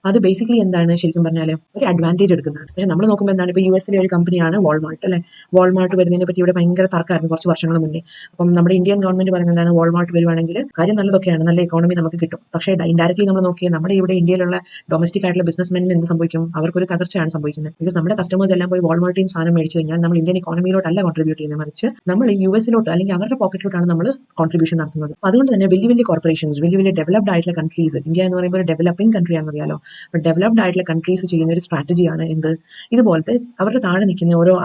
അത് ബേസിക്കലി എന്താണ്, ശരിക്കും പറഞ്ഞാൽ ഒരു അഡ്വാൻറ്റേജ് എടുക്കുന്നതാണ്. പക്ഷെ നമ്മൾ നോക്കുമ്പോൾ എന്താണ്, ഇപ്പോൾ US ഒരു കമ്പനിയാണ് വാൾമാർട്ട് അല്ലെ. വാൾമാർട്ട് വരുന്നതിനെ പറ്റി ഇവിടെ ഭയങ്കര തർക്കമായിരുന്നു കുറച്ച് വർഷങ്ങൾ മുന്നേ. അപ്പം നമ്മുടെ ഇന്ത്യൻ ഗവൺമെന്റ് പറയുന്നത് എന്താണ്, വാൾമാർട്ട് വരുവാണെങ്കിൽ കാര്യം നല്ലതൊക്കെയാണ്, നല്ല എക്കോണമി നമുക്ക് കിട്ടും. പക്ഷേ ഇൻഡയറക്ട്ലി നമ്മൾ നോക്കിയാൽ നമ്മുടെ ഇവിടെ ഇന്ത്യയിലുള്ള ഡൊമസ്റ്റിക് ആയിട്ടുള്ള ബിസിനസ്മെന്റിന് എന്ത് സംഭവിക്കും, അവർക്കൊരു തകർച്ചയാണ് സംഭവിക്കുന്നത്. ബിക്കോസ് നമ്മുടെ കസ്റ്റമേഴ്സ് എല്ലാം പോയി വാൾമാർട്ടിൽ നിന്ന് സാധനം മേടിച്ചു കഴിഞ്ഞാൽ നമ്മൾ ഇന്ത്യൻ ഇക്കോണമിയിലോട്ടല്ല കോൺട്രിബ്യൂട്ട് ചെയ്യുന്നത്, മറിച്ച് നമ്മൾ US അല്ലെങ്കിൽ അവരുടെ പോക്കറ്റിലോട്ടാണ് നമ്മൾ കോൺട്രിബ്യൂഷൻ നടത്തുന്നത്. അതുകൊണ്ട് തന്നെ വലിയ വലിയ കോർപ്പറേഷൻസ്, വലിയ വലിയ ഡെവലപ്ഡ് ആയിട്ടുള്ള കൺട്രീസ്, ഇന്ത്യ എന്ന് പറയുമ്പോൾ ഒരു ഡെവലപ്പിംഗ് കൺട്രി ആണെന്ന് അറിയാലോ. അപ്പോൾ ഡെവലപ്ഡ് ആയിട്ടുള്ള കൺട്രീസ് ചെയ്യുന്ന ഒരു സ്ട്രാറ്റജിയാണ് എന്ത്, ഇതുപോലത്തെ അവരുടെ താഴെ നിൽക്കുന്ന ഓരോ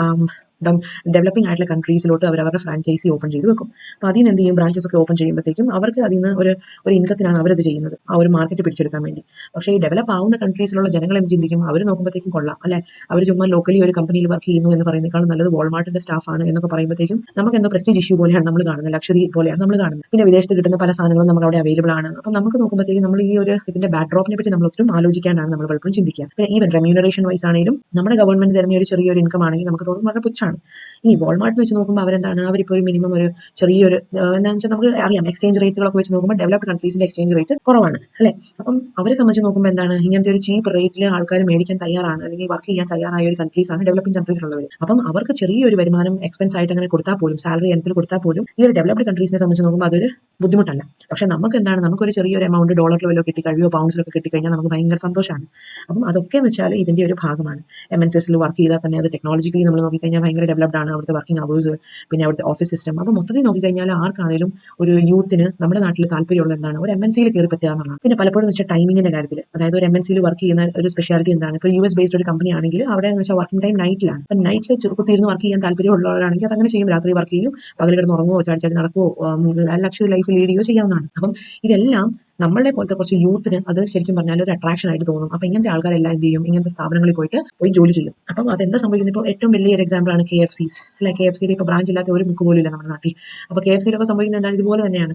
ഡെവലപ്പിംഗ് ആയിട്ടുള്ള കൺട്രീസിലോട്ട് അവരവരുടെ ഫ്രാഞ്ചൈസി ഓപ്പൺ ചെയ്ത് വെക്കും. അപ്പോൾ അതിന് എന്ത് ചെയ്യും, ബ്രാഞ്ചസ് ഒക്കെ ഓപ്പൺ ചെയ്യുമ്പോഴത്തേക്കും അവർക്ക് അതിൽ നിന്ന് ഒരു ഇൻകത്തിനാണ് അവരത് ചെയ്യുന്നത്, ആ ഒരു മാർക്കറ്റ് പിടിച്ചെടുക്കാൻ വേണ്ടി. പക്ഷേ ഈ ഡെവലപ്പ് ആവുന്ന കൺട്രീസിലുള്ള ജനങ്ങൾ എന്ത് ചിന്തിക്കും, അവർ നോക്കുമ്പോഴത്തേക്കും കൊള്ളാം അല്ലെ, അവർ ചുമ്മാ ലോക്കലി ഒരു കമ്പനിയിൽ വർക്ക് ചെയ്യുന്നു എന്ന് പറയുന്നതിനേക്കാളും നല്ലത് വാൾമാർട്ടിന്റെ സ്റ്റാഫാണ് എന്നൊക്കെ പറയുമ്പോഴത്തേക്കും നമുക്ക് എന്തോ പ്രസ്റ്റീജ് ഇഷ്യൂ പോലെയാണ് നമ്മൾ കാണുന്നത്, ലക്ഷറി പോലെയാണ് നമ്മൾ കാണുന്നത്. പിന്നെ വിദേശത്ത് കിട്ടുന്ന പല സാധനങ്ങളും നമുക്ക് അവിടെ അവൈലബിൾ ആണ്. അപ്പം നമുക്ക് നോക്കുമ്പോഴത്തേക്കും നമ്മൾ ഈ ഒരു ഇതിന്റെ ബാക്ക്ഡ്രോപ്പിനെ പറ്റി നമ്മൾ ഒത്തിരി ആലോചിക്കാനാണ് നമ്മൾ പലപ്പോഴും ചിന്തിക്കുക. പിന്നെ ഈവൻ റെമ്യൂണറേഷൻ വൈസ് ആണെങ്കിലും നമ്മുടെ ഗവൺമെന്റ് തരുന്ന ഒരു ചെറിയൊരു ഇൻകം ആണെങ്കിൽ നമുക്ക് തോന്നും വളരെ പുച്ഛാണ്. ഇനി വാൾമാർട്ട് വെച്ച് നോക്കുമ്പോൾ അവരെന്താണ്, അവരിപ്പോൾ ഒരു മിനിമം ഒരു ചെറിയൊരു എന്താണെന്ന് വെച്ചാൽ നമുക്ക് അറിയാം, എക്സ്ചേഞ്ച് റേറ്റുകളൊക്കെ വെച്ച് നോക്കുമ്പോൾ ഡെവലപ്ഡ് കൺട്രീസിന്റെ എക്സ്ചേഞ്ച് റേറ്റ് കുറവാണ് അല്ലെ. അപ്പം അവരെ സംബന്ധിച്ച് നോക്കുമ്പോൾ എന്താണ്, ഇങ്ങനത്തെ ഒരു ചീപ്പ് റേറ്റിൽ ആൾക്കാർ മേടിക്കാൻ തയ്യാറാണ് അല്ലെങ്കിൽ വർക്ക് ചെയ്യാൻ തയ്യാറായ ഒരു കൺട്രീസാണ് ഡെവലപ്പിംഗ് കൺട്രീസിലുള്ളവർ. അപ്പം അവർക്ക് ചെറിയൊരു വരുമാനം എക്സ്പെൻസ് ആയിട്ട് അങ്ങനെ കൊടുത്താൽ പോലും, സാലറി ഇനത്തിൽ കൊടുത്താൽ പോലും ഈ ഒരു ഡെവലപ്ഡ് കൺട്രീസിനെ സംബന്ധിച്ച് നോക്കുമ്പോൾ അതൊരു ബുദ്ധിമുട്ടല്ല. പക്ഷെ നമുക്ക് എന്താണ്, നമുക്കൊരു ചെറിയൊരു എമൗണ്ട് ഡോളറിലോ വല്ലോ കിട്ടിക്കഴിയോ പൗണ്ട്സിലൊക്കെ കിട്ടിക്കഴിഞ്ഞാൽ നമുക്ക് ഭയങ്കര സന്തോഷമാണ്. അപ്പം അതൊക്കെ എന്ന് വെച്ചാൽ ഇതിന്റെ ഒരു ഭാഗമാണ്. MNCസിൽ വർക്ക് ചെയ്താൽ തന്നെ അത് ടെക്നോളജിക്കലി നമ്മൾ നോക്കിക്കഴിഞ്ഞാൽ ഭയങ്കര ഡെവലപ്ഡ് ആണ് അവിടുത്തെ വർക്കിംഗ് അവേഴ്സ്, പിന്നെ അവിടുത്തെ ഓഫീസ് സിസ്റ്റം. അപ്പോൾ മൊത്തത്തിൽ നോക്കിക്കഴിഞ്ഞാൽ ആർക്കാണെങ്കിലും ഒരു യൂത്തിന് നമ്മുടെ നാട്ടിൽ താല്പര്യമുള്ള എന്താണ്, ഒരു MNCയിൽ കയറി പറ്റുക എന്നുള്ളതാണ്. പിന്നെ പലപ്പോഴും വെച്ചാൽ ടൈമിങ്ങിന്റെ കാര്യത്തിൽ, അതായത് ഒരു MNCയിൽ വർക്ക് ചെയ്യുന്ന ഒരു സ്പെഷ്യാലിറ്റി എന്താണ്, ഇപ്പോൾ US ബേസ്ഡ് ഒരു കമ്പനി ആണെങ്കിൽ അവിടെ എന്ന് വെച്ചാൽ വർക്കിംഗ് ടൈം നൈറ്റിലാണ്. അപ്പം നൈറ്റിൽ ചെറുപ്പത്തിരുന്ന് വർക്ക് ചെയ്യാൻ താല്പര്യമുള്ളവരാണെങ്കിൽ അതങ്ങനെ ചെയ്യും, രാത്രി വർക്ക് ചെയ്യും, പകൽ കിടന്ന് ഉറങ്ങുമോ, ചാടി നടക്കുമോ, ലക്ഷറി ലൈഫ് ലീഡ് ചെയ്യുകയോ ചെയ്യാവുന്നതാണ്. അപ്പം ഇതെല്ലാം നമ്മളെ പോലത്തെ കുറച്ച് യൂത്തിന് അത് ശരിക്കും പറഞ്ഞാൽ ഒരു അട്രാക്ഷൻ ആയിട്ട് തോന്നും. അപ്പോൾ ഇങ്ങനത്തെ ആൾക്കാരെല്ലാം എന്ത് ചെയ്യും, ഇങ്ങനത്തെ സ്ഥാപനങ്ങളിൽ പോയി ജോലി ചെയ്യും. അപ്പം അതെന്താ സംഭവിക്കുന്നത്, ഇപ്പോൾ ഏറ്റവും വലിയൊരു എക്സാമ്പിൾ ആണ് KFCs അല്ലെ. KFCയുടെ ഇപ്പോൾ ബ്രാഞ്ച് ഇല്ലാത്ത ഒരു മുക്ക് പോലും ഇല്ല നമ്മുടെ നാട്ടിൽ. അപ്പോൾ KFCയിലൊക്കെ സംഭവിക്കുന്നത് എന്താണ്, ഇതുപോലെ തന്നെയാണ്.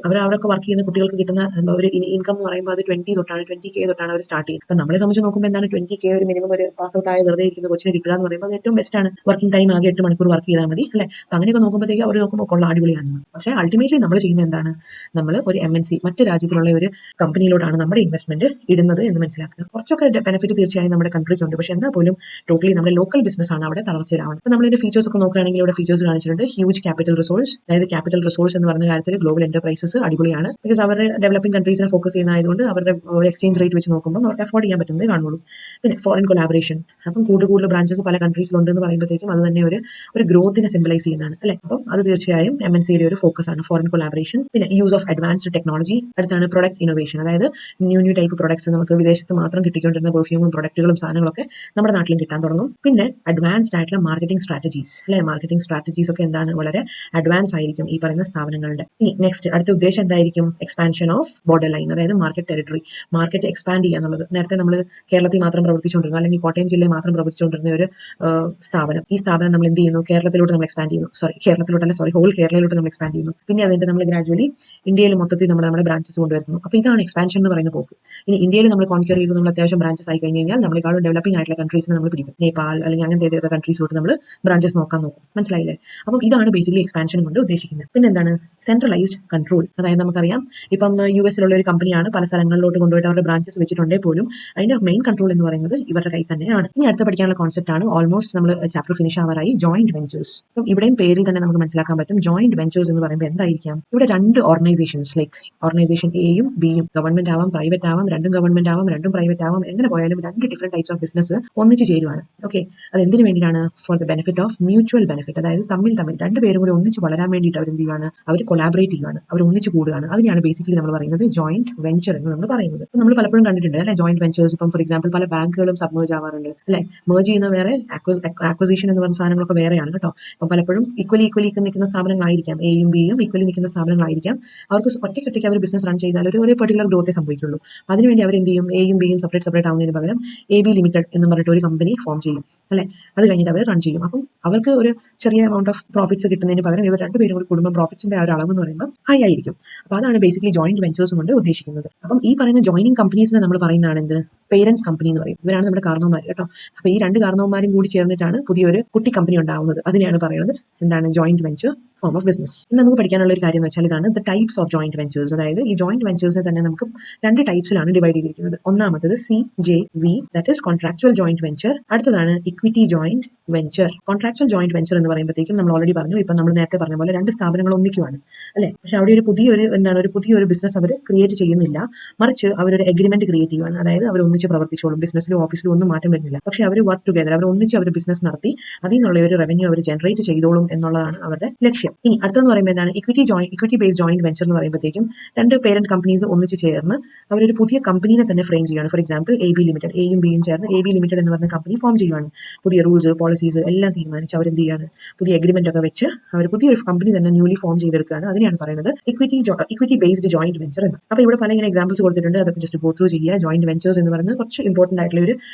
അവരൊക്കെ വർക്ക് ചെയ്യുന്ന കുട്ടികൾക്ക് കിട്ടുന്ന ഒരു ഇൻകം എന്ന് പറയുമ്പോൾ അത് 20K തൊട്ടാണ് അവർ സ്റ്റാർട്ട് ചെയ്യുന്നത്. അപ്പം നമ്മളെ സംബന്ധിച്ച് നോക്കുമ്പോൾ എന്താണ്, 20K ഒരു മിനിമം ഒരു പാസ് ഔട്ട് ആയ വെറുതെ ഇരിക്കുന്ന കൊച്ചിന് കിട്ടുക എന്ന് പറയുമ്പോൾ അത് ഏറ്റവും ബെസ്റ്റ് ആണ്. വർക്കിംഗ് ടൈം ആകെ 8 മണിക്കൂർ വർക്ക് ചെയ്താൽ മതി അല്ലെ. അപ്പം അങ്ങനെയൊക്കെ നോക്കുമ്പോഴത്തേക്ക് അവർ നോക്കുമ്പോൾ കൊള്ള അടിപൊളിയാണ്. പക്ഷേ അൾട്ടിമേറ്റ്ലി നമ്മൾ ചെയ്യുന്നത് എന്താണ്, നമ്മൾ ഒരു MNC മറ്റു രാജ്യത്തിലുള്ള ഒരു കമ്പനിയിലോട്ടാണ് നമ്മുടെ ഇൻവെസ്റ്റ്മെന്റ് ഇടുന്നത് എന്ന് മനസ്സിലാക്കുക. കുറച്ചൊക്കെ ബെനിഫിറ്റ് തീർച്ചയായും നമ്മുടെ കൺട്രിക്കുണ്ട്, പക്ഷേ എന്നാൽ പോലും ടോട്ടലി നമ്മുടെ ലോക്കൽ ബിസിനസ് ആണ് അവിടെ തളർച്ചയിലാവുന്നത്. അപ്പോൾ നമ്മളിന്റെ ഫീച്ചേഴ്സ് ഒക്കെ നോക്കുകയാണെങ്കിൽ ഇവിടെ ഫീച്ചേഴ്സ് കാണിച്ചിട്ടുണ്ട്. ഹ്യൂജ് ക്യാപിറ്റൽ റിസോഴ്സ്, അതായത് ക്യാപിറ്റൽ റിസോഴ്സ് എന്ന് പറയുന്ന കാര്യത്തിൽ ഗ്ലോബൽ എന്റർപ്രൈസസ് അടിപൊളിയാണ്. ബിക്കോസ് അവരുടെ ഡെവലപ്പിംഗ് കൺട്രീസിനെ ഫോക്കസ് ചെയ്യുന്നതായതുകൊണ്ട് അവരുടെ എക്സ്ചേഞ്ച് റേറ്റ് വെച്ച് നോക്കുമ്പോൾ അവർക്ക് അഫോർഡ് ചെയ്യാൻ പറ്റുന്നത് കാണുള്ളൂ. പിന്നെ ഫോറിൻ കൊലാബറേഷൻ, അപ്പം കൂടുതൽ ബ്രാഞ്ചസ് പല കൺട്രീസിലുണ്ട് എന്ന് പറയുമ്പോഴത്തേക്കും അത് തന്നെ ഒരു ഗ്രോത്തിനെ സിംബലൈസ് ചെയ്യുന്നതാണ് അല്ലെ. അപ്പം അത് തീർച്ചയായും MNCയുടെ ഒരു ഫോക്കസ് ആണ്, ഫോറിൻ കൊലാബറേഷൻ. പിന്നെ യൂസ് ഓഫ് അഡ്വാൻസ്ഡ് ടെക്നോളജി, അടുത്താണ് പ്രൊഡക്റ്റ് ഇന്നോവേഷൻ, അതായത് ന്യൂ ടൈപ്പ് പ്രൊഡക്ട്സ് നമുക്ക് വിദേശത്ത് മാത്രം കിട്ടിക്കൊണ്ടിരുന്ന പെർഫ്യൂമും പ്രൊഡക്റ്റുകളും സാധനങ്ങളൊക്കെ നമ്മുടെ നാട്ടിലും കിട്ടാൻ തുടങ്ങും. പിന്നെ അഡ്വാൻസ്ഡ് ആയിട്ടുള്ള മാർക്കറ്റിംഗ് സ്ട്രാറ്റജീസ് അല്ലെ. മാർക്കറ്റിംഗ് സ്ട്രാറ്റജീസ് ഒക്കെ എന്താണ്, വളരെ അഡ്വാൻസ് ആയിരിക്കും ഈ പറയുന്ന സ്ഥാപനങ്ങളുടെ. ഇനി നെക്സ്റ്റ് അടുത്ത ഉദ്ദേശം എന്തായിരിക്കും, എക്സ്പാൻഷൻ ഓഫ് ബോർഡർ ലൈൻ, അതായത് മാർക്കറ്റ് ടെറിട്ടറി, മാർക്കറ്റ് എക്സ്പാൻഡ് ചെയ്യുക എന്നുള്ളത്. നേരത്തെ നമ്മൾ കേരളത്തിൽ മാത്രം പ്രവർത്തിച്ചുകൊണ്ടിരുന്നു അല്ലെങ്കിൽ കോട്ടയം ജില്ലയിൽ മാത്രം പ്രവർത്തിച്ചുകൊണ്ടിരുന്ന ഒരു സ്ഥാപനം, ഈ സ്ഥാപനം നമ്മൾ എന്ത് ചെയ്യുന്നു, കേരളത്തിലോട്ട് നമ്മൾ എക്സ്പാൻഡ് ചെയ്യുന്നു. ഹോൾ കേരളയിലോട്ട് നമ്മൾ എക്സ്പാൻഡ് ചെയ്യുന്നു. പിന്നെ അതിന്റെ നമ്മൾ ഗ്രാജുവലി ഇന്ത്യയിൽ മൊത്തത്തിൽ നമ്മുടെ ബ്രാഞ്ചസ് കൊണ്ടുവരുന്നു. അപ്പോൾ ഇതാണ് എക്സ്പാൻഷൻ എന്ന് പറയുന്ന പോക്ക്. ഇനി ഇന്ത്യയിൽ നമ്മൾ കോൺക്വർ ചെയ്ത് നമ്മൾ അത്യാവശ്യം ബ്രാഞ്ചസ് ആയി കഴിഞ്ഞ് കഴിഞ്ഞാൽ നമ്മളെക്കാളും ഡെവലപ്പിംഗ് ആയിട്ടുള്ള കൺട്രീസിനെ നമ്മൾ പിടിക്കും. നേപ്പാൾ അല്ലെങ്കിൽ അങ്ങനത്തെ ഏതൊക്കെ കൺട്രീസിലോട്ട് നമ്മൾ ബ്രാഞ്ചസ് നോക്കും. മനസ്സിലായില്ലേ? അപ്പം ഇതാണ് ബേസിക്കലി എക്സ്പാൻഷൻ കൊണ്ട് ഉദ്ദേശിക്കുന്നത്. പിന്നെ എന്താണ്, സെൻട്രലൈസ്ഡ് കൺട്രോൾ, അതായത് നമുക്കറിയാം ഇപ്പം US ഒരു കമ്പനിയാണ്, പല സ്ഥലങ്ങളിലോട്ട് കൊണ്ടുപോയിട്ട് അവരുടെ ബ്രാഞ്ചസ് വെച്ചിട്ടുണ്ടെങ്കിൽ പോലും അതിന്റെ മെയിൻ കൺട്രോൾ എന്ന് പറയുന്നത് ഇവരുടെ കയ്യിൽ തന്നെയാണ്. ഇനി അടുത്ത പഠിക്കാനുള്ള കോൺസെപ്റ്റ് ആണ്, ഓൾമോസ്റ്റ് നമ്മൾ ചാപ്റ്റർ ഫിനിഷ് ആവാറായി, ജോയിന്റ് വെഞ്ചേഴ്സ്. അപ്പം ഇവിടെയും പേരിൽ തന്നെ നമുക്ക് മനസ്സിലാക്കാൻ പറ്റും ജോയിന്റ് വെഞ്ചേഴ്സ് എന്ന് പറയുമ്പോൾ എന്തായിരിക്കാം. ഇവിടെ രണ്ട് ഓർഗനൈസേഷൻസ് ലൈക്ക് ഓർഗനൈസേഷൻ A എയും ബിയും ഗവൺമെന്റ് ആവാം, പ്രൈവറ്റ് ആവാം, രണ്ടും ഗവൺമെന്റ് ആവാം, രണ്ടും പ്രൈവറ്റ് ആവാം, എങ്ങനെ പോയാലും രണ്ട് ഡിഫറെന്റ് ടൈപ്സ് ഓഫ് ബിസിനസ് ഒന്നിച്ച് ചേരുവാണ്. ഓക്കെ, അത് എന്തിനു വേണ്ടിയിട്ടാണ്? For the benefit of mutual benefit. അതായത് തമ്മിൽ രണ്ടുപേരും കൂടി ഒന്നിച്ച് വളരാൻ വേണ്ടിയിട്ട് അവർ എന്ത് ചെയ്യുകയാണ്? അവർ കൊളാബറേറ്റ് ചെയ്യുകയാണ്, അവർ ഒന്നിച്ച് കൂടുകയാണ്. അതിനെയാണ് ബേസിക്കലി നമ്മൾ പറയുന്നത് ജോയിന്റ് വെഞ്ചർ എന്ന് നമ്മൾ പറയുന്നത്. നമ്മൾ പലപ്പോഴും കണ്ടിട്ടുണ്ട് അല്ലെ ജോയിന്റ് വെഞ്ചേഴ്സ്. ഇപ്പം ഫോർ എക്സാമ്പിൾ പല ബാങ്കുകളും സബ്മേർജ് ആവാറുണ്ട് അല്ലെ. മേർജ് ചെയ്യുന്ന വേറെ, ആക്വസിഷൻ എന്ന് പറഞ്ഞ സാധനങ്ങളൊക്കെ വേറെയാണ് കേട്ടോ. അപ്പം പലപ്പോഴും ഈക്വലി നിൽക്കുന്ന സ്ഥാപനങ്ങളായിരിക്കാം, എയും ബിയും ഈക്വലി നിൽക്കുന്ന സ്ഥാപനങ്ങളായിരിക്കാം. അവർക്ക് ഒറ്റയ്ക്ക് അവർ ബിസിനസ് റൺ ചെയ്താൽ ഒരു പെർട്ടിക്കുലർ ഗ്രോത്തേ സംഭവിക്കുള്ളൂ. അതിനുവേണ്ടി അവർ എന്ത് ചെയ്യും? എയും ബിയും സെപ്പറേറ്റ് ആവുന്നതിന് പകരം AB ലിമിറ്റഡ് എന്ന് പറഞ്ഞിട്ട് ഒരു കമ്പനി ഫോം ചെയ്യും അല്ലെ. അത് കഴിഞ്ഞിട്ട് അവർ റൺ ചെയ്യും. അപ്പം അവർക്ക് ഒരു ചെറിയ എമൗണ്ട് ഓഫ് പ്രോഫിറ്റ്സ് കിട്ടുന്നതിന് പകരം ഇവർ രണ്ടുപേരും കൂടി കുടുംബം പ്രോഫിറ്റ്സിന്റെ ആ ഒരു അളവ് എന്ന് പറയുമ്പോൾ ഹൈ ആയിരിക്കും. അപ്പോൾ അതാണ് ബേസിക്കലി ജോയിന്റ് വെഞ്ചേഴ്സ് കൊണ്ട് ഉദ്ദേശിക്കുന്നത്. അപ്പം ഈ പറയുന്ന ജോയിനിങ് കമ്പനീസിനെ നമ്മൾ പറയുന്നതാണ് എന്ത്? പേരന്റ് കമ്പനി എന്ന് പറയും. ഇവരാണ് നമ്മുടെ കാരണവന്മാർ കേട്ടോ. അപ്പോൾ ഈ രണ്ട് കാരണവന്മാരും കൂടി ചേർന്നിട്ടാണ് പുതിയൊരു കുട്ടി കമ്പനി ഉണ്ടാവുന്നത്. അതിനെയാണ് പറയുന്നത് എന്താണ്? Joint venture form of business. ഇന്ന് നമുക്ക് പഠിക്കാനുള്ള ഒരു കാര്യം എന്ന് വെച്ചാൽ ഇതാണ് the types of joint ventures. അതായത് ഈ ജോയിന്റ് വെഞ്ചേഴ്സിനെ തന്നെ നമുക്ക് രണ്ട് ടൈപ്സിലാണ് ഡിവൈഡ് ചെയ്തിരിക്കുന്നത്. ഒന്നാമത്തത് CJV, that is contractual joint venture. അടുത്തതാണ് equity joint venture. Contractual joint venture എന്ന് പറയുമ്പോഴത്തേക്കും നമ്മൾ ഓൾറെഡി പറഞ്ഞു, ഇപ്പം നമ്മൾ നേരത്തെ പറഞ്ഞ പോലെ രണ്ട് സ്ഥാപനങ്ങൾ ഒന്നിക്കുവാണ് അല്ലെ. പക്ഷെ അവിടെ ഒരു പുതിയൊരു ബിസിനസ് അവർ ക്രിയേറ്റ് ചെയ്യുന്നില്ല, മറിച്ച് അവരൊരു എഗ്രിമെന്റ് ക്രിയേറ്റ് ചെയ്യുവാണ്. അതായത് അവർ ഒന്നിച്ച് പ്രവർത്തിച്ചോളും, ബിസിനസ്സിലും ഓഫീസിലും ഒന്നും മാറ്റം വരുന്നില്ല. പക്ഷെ അവർ വർക്ക് ടുഗദർ, അവർ ഒന്നിച്ച് അവർ ബിസിനസ് നടത്തി അതിൽ നിന്നുള്ള ഒരു റവന്യൂ അവർ ജനറേറ്റ് ചെയ്തോളും എന്നുള്ളതാണ് അവരുടെ ലക്ഷ്യം. ഇനി അടുത്തെന്ന് പറയുമ്പോൾ എന്താണ്? ഇക്വിറ്റി ബേസ്ഡ് ജോയിന്റ് വെഞ്ചർ എന്ന് പറയുമ്പോഴത്തേക്കും രണ്ട് പേരന്റ് കമ്പനീസ് ഒന്നിച്ച് ചേർന്ന് അവരൊരു പുതിയ കമ്പനീനെ തന്നെ ഫ്രെയിം ചെയ്യുകയാണ്. ഫോർ എക്സാമ്പിൾ AB ലിമിറ്റഡ്, എയും ബിയും ചേർന്ന് AB ലിമിറ്റഡ് എന്ന് പറഞ്ഞ കമ്പനി ഫോം ചെയ്യുകയാണ്. പുതിയ റൂൾസ്, പോളിസീസ് എല്ലാം തീരുമാനിച്ച് അവരെന്ത് ചെയ്യാണ്? പുതിയ എഗ്രിമെന്റ് ഒക്കെ വെച്ച് അവർ പുതിയൊരു കമ്പനി തന്നെ ന്യൂലി ഫോം ചെയ്തെടുക്കുകയാണ്. അതിനെയാണ് പറയുന്നത് ഇക്വിറ്റി ബേസ്ഡ് ജോയിന്റ് വെഞ്ചർ എന്ന്. അപ്പോൾ ഇവിടെ പല ഇങ്ങനെ എക്സാമ്പിൾസ് കൊടുത്തിട്ടുണ്ട്, അതൊക്കെ ജസ്റ്റ് ഗോ ത്രൂ ചെയ്യുക. ജോയിന്റ് വെഞ്ചേഴ്സ് എന്ന് പറയുന്നത് കുറച്ച് ഇമ്പോർട്ടന്റ് ആയിട്ടുള്ള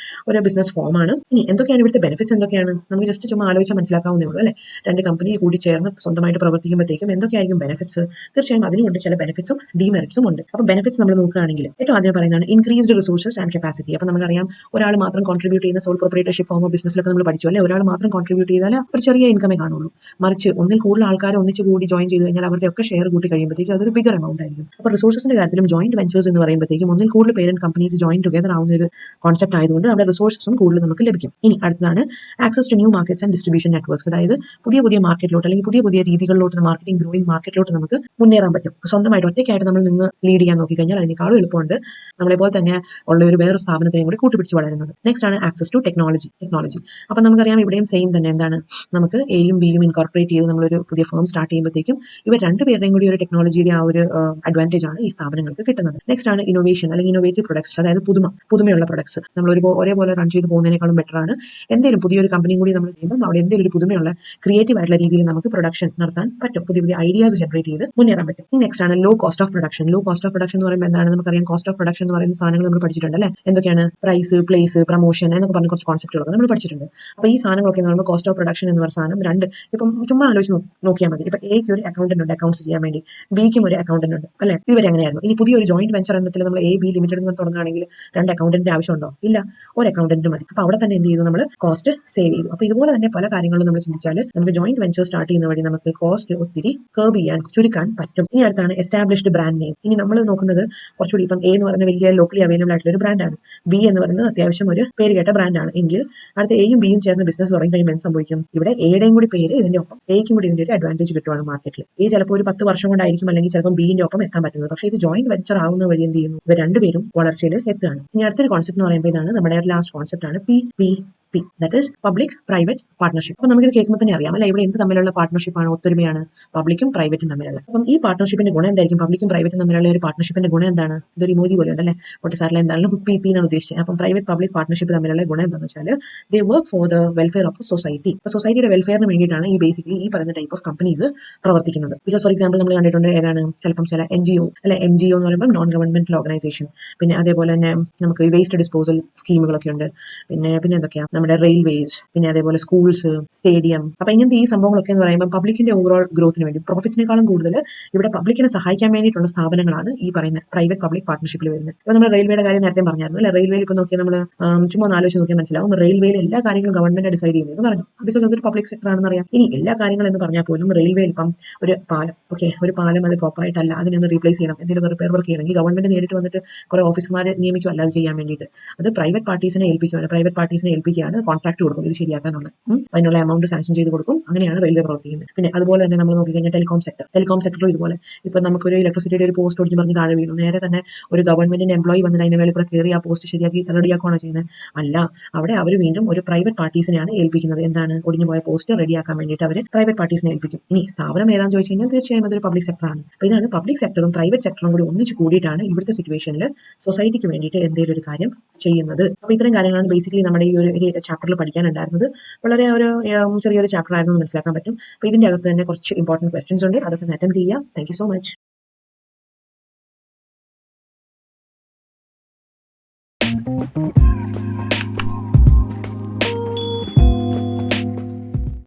ഒരു ബിസിനസ് ഫോം ആണ്. ഇനി എന്തൊക്കെയാണ് ഇവിടുത്തെ ബെനിഫിറ്റ്സ്? എന്തൊക്കെയാണ് നമുക്ക് ജസ്റ്റ് ചുമ്മാ ആലോചിച്ചാൽ മനസ്സിലാക്കാവുന്നേ ഉള്ളൂ അല്ലെ. രണ്ട് കമ്പനി കൂടി ചേർന്ന് സ്വന്തമായിട്ട് പ്രവർത്തിക്കുമ്പോഴത്തേക്കും എന്തൊക്കെയായിരിക്കും ബെനിഫിറ്റ്സ്? തീർച്ചയായും അതിനുകൊണ്ട് ചില ബെനിഫിറ്റ്സും ഡിമെറിറ്റ്സും ഉണ്ട്. അപ്പോൾ ബെനിഫിറ്റ്സ് നമ്മൾ നോക്കുകയാണെങ്കിൽ ഏറ്റവും ആദ്യം പറയുന്നതാണ് ഇൻക്രീസ്ഡ് റിസോഴ്സസ് ആൻഡ് കപ്പാസിറ്റി. അപ്പോൾ നമുക്കറിയാം ഒരാൾ മാത്രം കോൺട്രിബ്യൂട്ട് ചെയ്യുന്ന സോൾ പ്രൊപ്പറേറ്റർഷിപ്പ് ഫോം ഓഫ് ബിസിനസ്സിലൊക്കെ നമ്മൾ പഠിച്ചു അല്ലെ. ഒരാൾ മാത്രം കോൺട്രിബ്യൂട്ട് ചെയ്താൽ ഒരു ചെറിയ ഇൻകമേ കാണുള്ളൂ, മറിച്ച് ഒന്നിൽ കൂടുതൽ ആൾക്കാർ ഒന്നിച്ച് കൂടി ജോയിൻ ചെയ്ത് കഴിഞ്ഞാൽ അവരുടെ ഒക്കെ ഷെയർ കൂട്ടി കഴിയുമ്പോഴത്തേക്കും അതൊരു ബിഗർ എമൗണ്ട് ആയിരിക്കും. അപ്പോൾ റിസോഴ്സിന്റെ കാര്യത്തിലും ജോയിന്റ് വെഞ്ചേഴ്സ് എന്ന് പറയുമ്പോഴത്തേക്കും ഒന്നിൽ കൂടുതൽ പേരന്റ് കമ്പനീസ് ജോയിൻ ടുഗദർ ആവുന്ന ഒരു കോൺസെപ്റ്റ് ആയതുകൊണ്ട് അവിടെ റിസോഴ്സസും കൂടുതൽ നമുക്ക് ലഭിക്കും. ഇനി അടുത്തതാണ് access to new markets and distribution networks. അതായത് പുതിയ മാർക്കറ്റിലോട്ട് അല്ലെങ്കിൽ പുതിയ രീതികളിലോട്ട് മാർക്കറ്റിംഗ് ഗ്രോയിങ് മാർക്കറ്റിലോട്ട് നമുക്ക് മുന്നേറാൻ പറ്റും. സ്വന്തമായിട്ട് ഒറ്റയ്ക്കായിട്ട് നമ്മൾ നിന്ന് ലീഡ് ചെയ്യാൻ നോക്കിക്കഴിഞ്ഞാൽ അതിനേക്കാളും എളുപ്പമുണ്ട് നമ്മളെപ്പോലെ തന്നെ ഉള്ള ഒരു വേറെ സ്ഥാപനത്തെയും കൂടി കൂട്ടിപ്പിടിച്ച് വളരുന്നത്. നെക്സ്റ്റ് ആണ് ആക്സസ് ടു ടെക്നോളജി. അപ്പോൾ നമുക്കറിയാം ഇവിടെയും സെയിം തന്നെ എന്താണ്? നമുക്ക് എയും ബിയും ഇൻകോർപ്പറേറ്റ് ചെയ്ത് നമ്മളൊരു പുതിയ ഫേം സ്റ്റാർട്ട് ചെയ്യുമ്പോഴത്തേക്കും ഇവർ രണ്ടുപേരുടെയും കൂടി ഒരു ടെക്നോളജിയുടെ ആ ഒരു അഡ്വാൻറ്റേജ് ആണ് ഈ സ്ഥാപനങ്ങൾക്ക് കിട്ടുന്നത്. നെക്സ്റ്റ് ആണ് ഇന്നോവേഷൻ അല്ലെങ്കിൽ ഇന്നോവേറ്റീവ് പ്രൊഡക്ട്സ്. അതായത് പുതുമയുള്ള പ്രൊഡക്ട്സ്. നമ്മൾ ഒരേപോലെ റൺ ചെയ്ത് പോകുന്നതിനേക്കാളും ബെറ്റർ ആണ് എന്തെങ്കിലും പുതിയൊരു കമ്പനിയും കൂടി നമ്മൾ ചെയ്യുമ്പോൾ അവിടെ എന്തെങ്കിലും ഒരു പുതുമയുള്ള ക്രിയേറ്റീവ് ആയിട്ടുള്ള രീതിയിൽ നമുക്ക് പ്രൊഡക്ഷൻ നടത്താൻ പറ്റും, പുതിയ ഐഡിയാസ് ജനറേറ്റ് ചെയ്ത് മുന്നേറാൻ പറ്റും. നെക്സ്റ്റ് ആണ് low cost of production. Low cost of production എന്ന് പറയുമ്പോൾ എന്താണ്? നമുക്കറിയാം കോസ്റ്റ് ഓഫ് പ്രൊഡക്ഷൻ എന്ന് പറയുന്ന സാധനങ്ങൾ നമ്മൾ പഠിച്ചിട്ടുണ്ട് അല്ലെ. എന്തൊക്കെയാണ്? പ്രൈസ്, പ്ലേസ്, പ്രൊമോഷൻ എന്നൊക്കെ പറഞ്ഞ കുറച്ച് കോൺസെപ്റ്റുകളൊക്കെ നമ്മൾ പഠിച്ചിട്ടുണ്ട്. അപ്പോൾ ഈ സാധനങ്ങളൊക്കെ എന്ന് പറയുമ്പോൾ കോസ്റ്റ് ഓഫ് പ്രൊഡക്ഷൻ എന്ന് പറയുന്ന സാധനം രണ്ട് ഇപ്പം ചുമ്മാ ആലോചിച്ച് നോക്കിയാൽ മതി. ഇപ്പം എക്ക് ഒരു അക്കൗണ്ടന്റ് ഉണ്ട് അക്കൗണ്ട്സ് ചെയ്യാൻ വേണ്ടി, ബിക്കും ഒരു അക്കൗണ്ടന്റ് ഉണ്ട് അല്ലെ. ഇവരെ എങ്ങനെയായിരുന്നു? ഇനി പുതിയൊരു ജോയിന്റ് വെഞ്ചർ എണ്ണത്തിൽ നമ്മൾ AB ലിമിറ്റഡ് എന്ന് തുടങ്ങുകയാണെങ്കിൽ രണ്ട് അക്കൗണ്ടന്റിന്റെ ആവശ്യമുണ്ടോ? ഇല്ല, ഒരു അക്കൗണ്ടന്റ് മതി. അപ്പോൾ അവിടെ തന്നെ എന്ത് ചെയ്തു? നമ്മൾ കോസ്റ്റ് സേവ് ചെയ്തു. അപ്പോൾ ഇതുപോലെ തന്നെ പല കാര്യങ്ങളും നമ്മൾ ചിന്തിച്ചാൽ നമുക്ക് ജോയിന്റ് വെഞ്ചർ സ്റ്റാർട്ട് ചെയ്യുന്ന വഴി നമുക്ക് കോസ്റ്റ് ഒത്തിരി കർബ് ചെയ്യാൻ, ചുരുക്കാൻ പറ്റും. ഇനി അടുത്താണ് എസ്റ്റാബ്ലിഷ്ഡ് ബ്രാൻഡ് നെയിം. ഇനി നമ്മൾ നോക്കുന്നത് കുറച്ചുകൂടി ഇപ്പം A എന്ന് പറയുന്ന വലിയ ലോക്കലി അവൈലബിൾ ആയിട്ടുള്ള ഒരു ബ്രാൻഡാണ്, B എന്ന് പറയുന്നത് അത്യാവശ്യം ഒരു പേര് കേട്ട ബ്രാൻഡാണ് എങ്കിൽ അടുത്ത എയും ബിയും ചേർന്ന് ബിസിനസ് തുടങ്ങി കഴിയുമ്പോൾ എന്ത് സംഭവിക്കും? ഇവിടെ എയുടെയും കൂടി പേര് ഇതിന്റെ ഒപ്പം എയ്ക്കും കൂടി ഇതിന്റെ ഒരു അഡ്വാൻറ്റേജ് കിട്ടുവാണ് മാർക്കറ്റിൽ. എ ചിലപ്പോൾ ഒരു 10 വർഷം കൊണ്ടായിരിക്കും അല്ലെങ്കിൽ ചിലപ്പോൾ ബിന്റെ ഒപ്പം എത്താൻ പറ്റുന്നത്. പക്ഷേ ഇത് ജോയിന്റ് വെഞ്ചർ ആവുന്ന വഴി എന്ത് ചെയ്യുന്നു? ഇവർ രണ്ടുപേരും വളർച്ചയിൽ എത്തുകയാണ്. ഇനി അടുത്തൊരു കോൺസെപ്റ്റ് എന്ന് പറയുമ്പോൾ ഇതാണ് നമ്മുടെ ലാസ്റ്റ് കോൺസെപ്റ്റ് ആണ് PPP, that is public private partnership. അപ്പോൾ നമുക്കിത് കേൾക്കുമ്പോൾ തന്നെ അറിയാം അല്ലെ ഇവിടെ എന്ത് തമ്മിലുള്ള പാർട്ണർഷിപ്പാണ്? ഒത്തൊരുമയാണ്, പബ്ലിക്കും പ്രൈവറ്റും തമ്മിലുള്ള. അപ്പം ഈ പാർട്ണർഷിപ്പിന്റെ ഗുണം എന്തായിരിക്കും? പബ്ലിക്കും പ്രൈവറ്റും തമ്മിലുള്ള ഒരു പാർട്ണർഷിപ്പിന്റെ ഗുണം എന്താണ്? ഇതൊരു ഇമോജി പോലെ ഉണ്ടല്ലേ, ഒട്ട് സാറിൽ എന്തായാലും PP എന്നാണ് ഉദ്ദേശിച്ചത്. അപ്പം പ്രൈവറ്റ് പബ്ലിക് പാർട്ണർഷിപ്പ് തമ്മിലുള്ള ഗുണം എന്താണെന്ന് വെച്ചാൽ ദേ work for the welfare of the society. അപ്പോൾ സൊസൈറ്റിയുടെ വെൽഫെയറിന് വേണ്ടിയിട്ടാണ് ഈ ബേസിക്കലി ഈ പറയുന്ന ടൈപ്പ് ഓഫ് കമ്പനീസ് പ്രവർത്തിക്കുന്നത്. ബിക്കോസ് ഫോർ എക്സാമ്പിൾ നമ്മൾ കണ്ടിട്ടുണ്ട് ഏതാണ്? ചിലപ്പം ചില NGO അല്ലെ, NGO എന്ന് പറയുമ്പോൾ നോൺ ഗവൺമെന്റൽ ഓർഗനൈസേഷൻ, പിന്നെ അതേപോലെ തന്നെ നമുക്ക് വേസ്റ്റ് ഡിസ്പോസൽ സ്കീമുകളൊക്കെ ഉണ്ട്, പിന്നെ എന്തൊക്കെയാണ് നമ്മുടെ റെയിൽവേസ്, പിന്നെ അതേപോലെ സ്കൂൾസ്, സ്റ്റേഡിയം. അപ്പൊ ഇങ്ങനത്തെ ഈ സംഭവങ്ങളൊക്കെ എന്ന് പറയുമ്പോൾ പബ്ലിക്കിന്റെ ഓവറോൾ ഗ്രോത്തിന് വേണ്ടി പ്രോഫിറ്റിനേക്കാളും കൂടുതൽ ഇവിടെ പബ്ലിക്കിനെ സഹായിക്കാൻ വേണ്ടിയിട്ടുള്ള സ്ഥാപനങ്ങളാണ് ഈ പറയുന്ന പ്രൈവറ്റ് പബ്ലിക് പാർട്ണർഷിപ്പിൽ വരുന്നത്. ഇപ്പൊ നമ്മൾ റെയിൽവേയുടെ കാര്യം നേരത്തെ പറഞ്ഞായിരുന്നു അല്ലെ. റെയിൽവേയിൽ ഇപ്പൊ നോക്കിയാൽ നമ്മൾ ചുമ്മാ ഒന്ന് ആലോചിച്ച് നോക്കിയാൽ മനസ്സിലാവും റെയിൽവേയിൽ എല്ലാ കാര്യങ്ങളും ഗവൺമെന്റ് ഡിസൈഡ് ചെയ്യുന്നതെന്ന് പറഞ്ഞു, ബിക്കോസ് അതൊരു പബ്ലിക് സെക്ടർ ആണെന്ന് അറിയാം. ഇനി എല്ലാ കാര്യങ്ങളും എന്ന് പറഞ്ഞാൽ പോലും റെയിൽവേയിൽ ഇപ്പം ഒരു പാലം ഒരു പാലം അത് പ്രോപ്പറായിട്ടല്ല, അതിനൊന്ന് റീപ്ലേസ് ചെയ്യണം, എന്തെങ്കിലും റിപ്പയർ വർക്ക് ചെയ്യണമെങ്കിൽ ഗവൺമെന്റ് നേരിട്ട് വന്നിട്ട് കുറെ ഓഫീസർമാരെ നിയമിക്കും, അല്ലാതെ ചെയ്യാൻ വേണ്ടിയിട്ട് അത് പ്രൈവറ്റ് പാർട്ടീസിനെ ഏൽപ്പിക്കുകയാണ് എന്താണ് കോൺട്രാക്ട് കൊടുക്കും ഇത് ശരിയാക്കാനുള്ള. അതിനുള്ള എമൗണ്ട് സാങ്ഷൻ ചെയ്ത് കൊടുക്കും. അങ്ങനെയാണ് റെയിൽവേ പ്രവർത്തിക്കുന്നത്. പിന്നെ അതുപോലെ തന്നെ നമ്മൾ നോക്കിക്കഴിഞ്ഞാൽ ടെലികോം സെക്ടറും ഇതുപോലെ. ഇപ്പൊ നമുക്കൊരു ഇലക്ട്രിസിറ്റിയുടെ ഒരു പോസ്റ്റ് ഒടിഞ്ഞ് പറഞ്ഞ് താഴെ വീണു, നേരെ തന്നെ ഒരു ഗവൺമെന്റിന്റെ എംപ്ലോയി വന്നിട്ട് അതിന്റെ മേളിൽ കൂടെ കയറി ആ പോസ്റ്റ് ശരിയാക്കി റെഡിയാക്കുകയാണോ ചെയ്യുന്നത്? അല്ല, അവിടെ അവർ വീണ്ടും ഒരു പ്രൈവറ്റ് പാർട്ടീസിനെയാണ് ഏൽപ്പിക്കുന്നത്. എന്താണ്? ഒടിഞ്ഞു പോയ പോസ്റ്റ് റെഡിയാക്കാൻ വേണ്ടിയിട്ട് അവർ പ്രൈവറ്റ് പാർട്ടീസിനെ ഏൽപ്പിക്കും. ഇനി സ്ഥാപനം ഏതാണെന്ന് ചോദിച്ചു കഴിഞ്ഞാൽ തീർച്ചയായും അതൊരു പബ്ലിക് സെക്ടറാണ്. അപ്പോൾ ഇതാണ് പബ്ലിക് സെക്ടറും പ്രൈവറ്റ് സെക്ടറും കൂടി ഒന്നിച്ച് കൂടിയിട്ടാണ് ഇവിടുത്തെ സിറ്റുവേഷനിൽ സൊസൈറ്റിക്ക് വേണ്ടിയിട്ട് എന്തെങ്കിലും ഒരു കാര്യം ചെയ്യുന്നത്. അപ്പോൾ ഇത്തരം കാര്യങ്ങളാണ് ബേസിക്കലി നമ്മുടെ ഈ ഒരു ചാപ്റ്ററിൽ പഠിക്കാനുണ്ടായിരുന്നത്. വളരെ ഒരു ചെറിയൊരു ചാപ്റ്റർ ആയിരുന്നു മനസ്സിലാക്കാൻ പറ്റും. അപ്പോൾ ഇതിന്റെ അകത്ത് തന്നെ കുറച്ച് ഇമ്പോർട്ടൻറ്റ് ക്വസ്റ്റ്യൻസ് ഉണ്ട്, അതൊക്കെ അറ്റൻഡ് ചെയ്യാം. Thank you so much.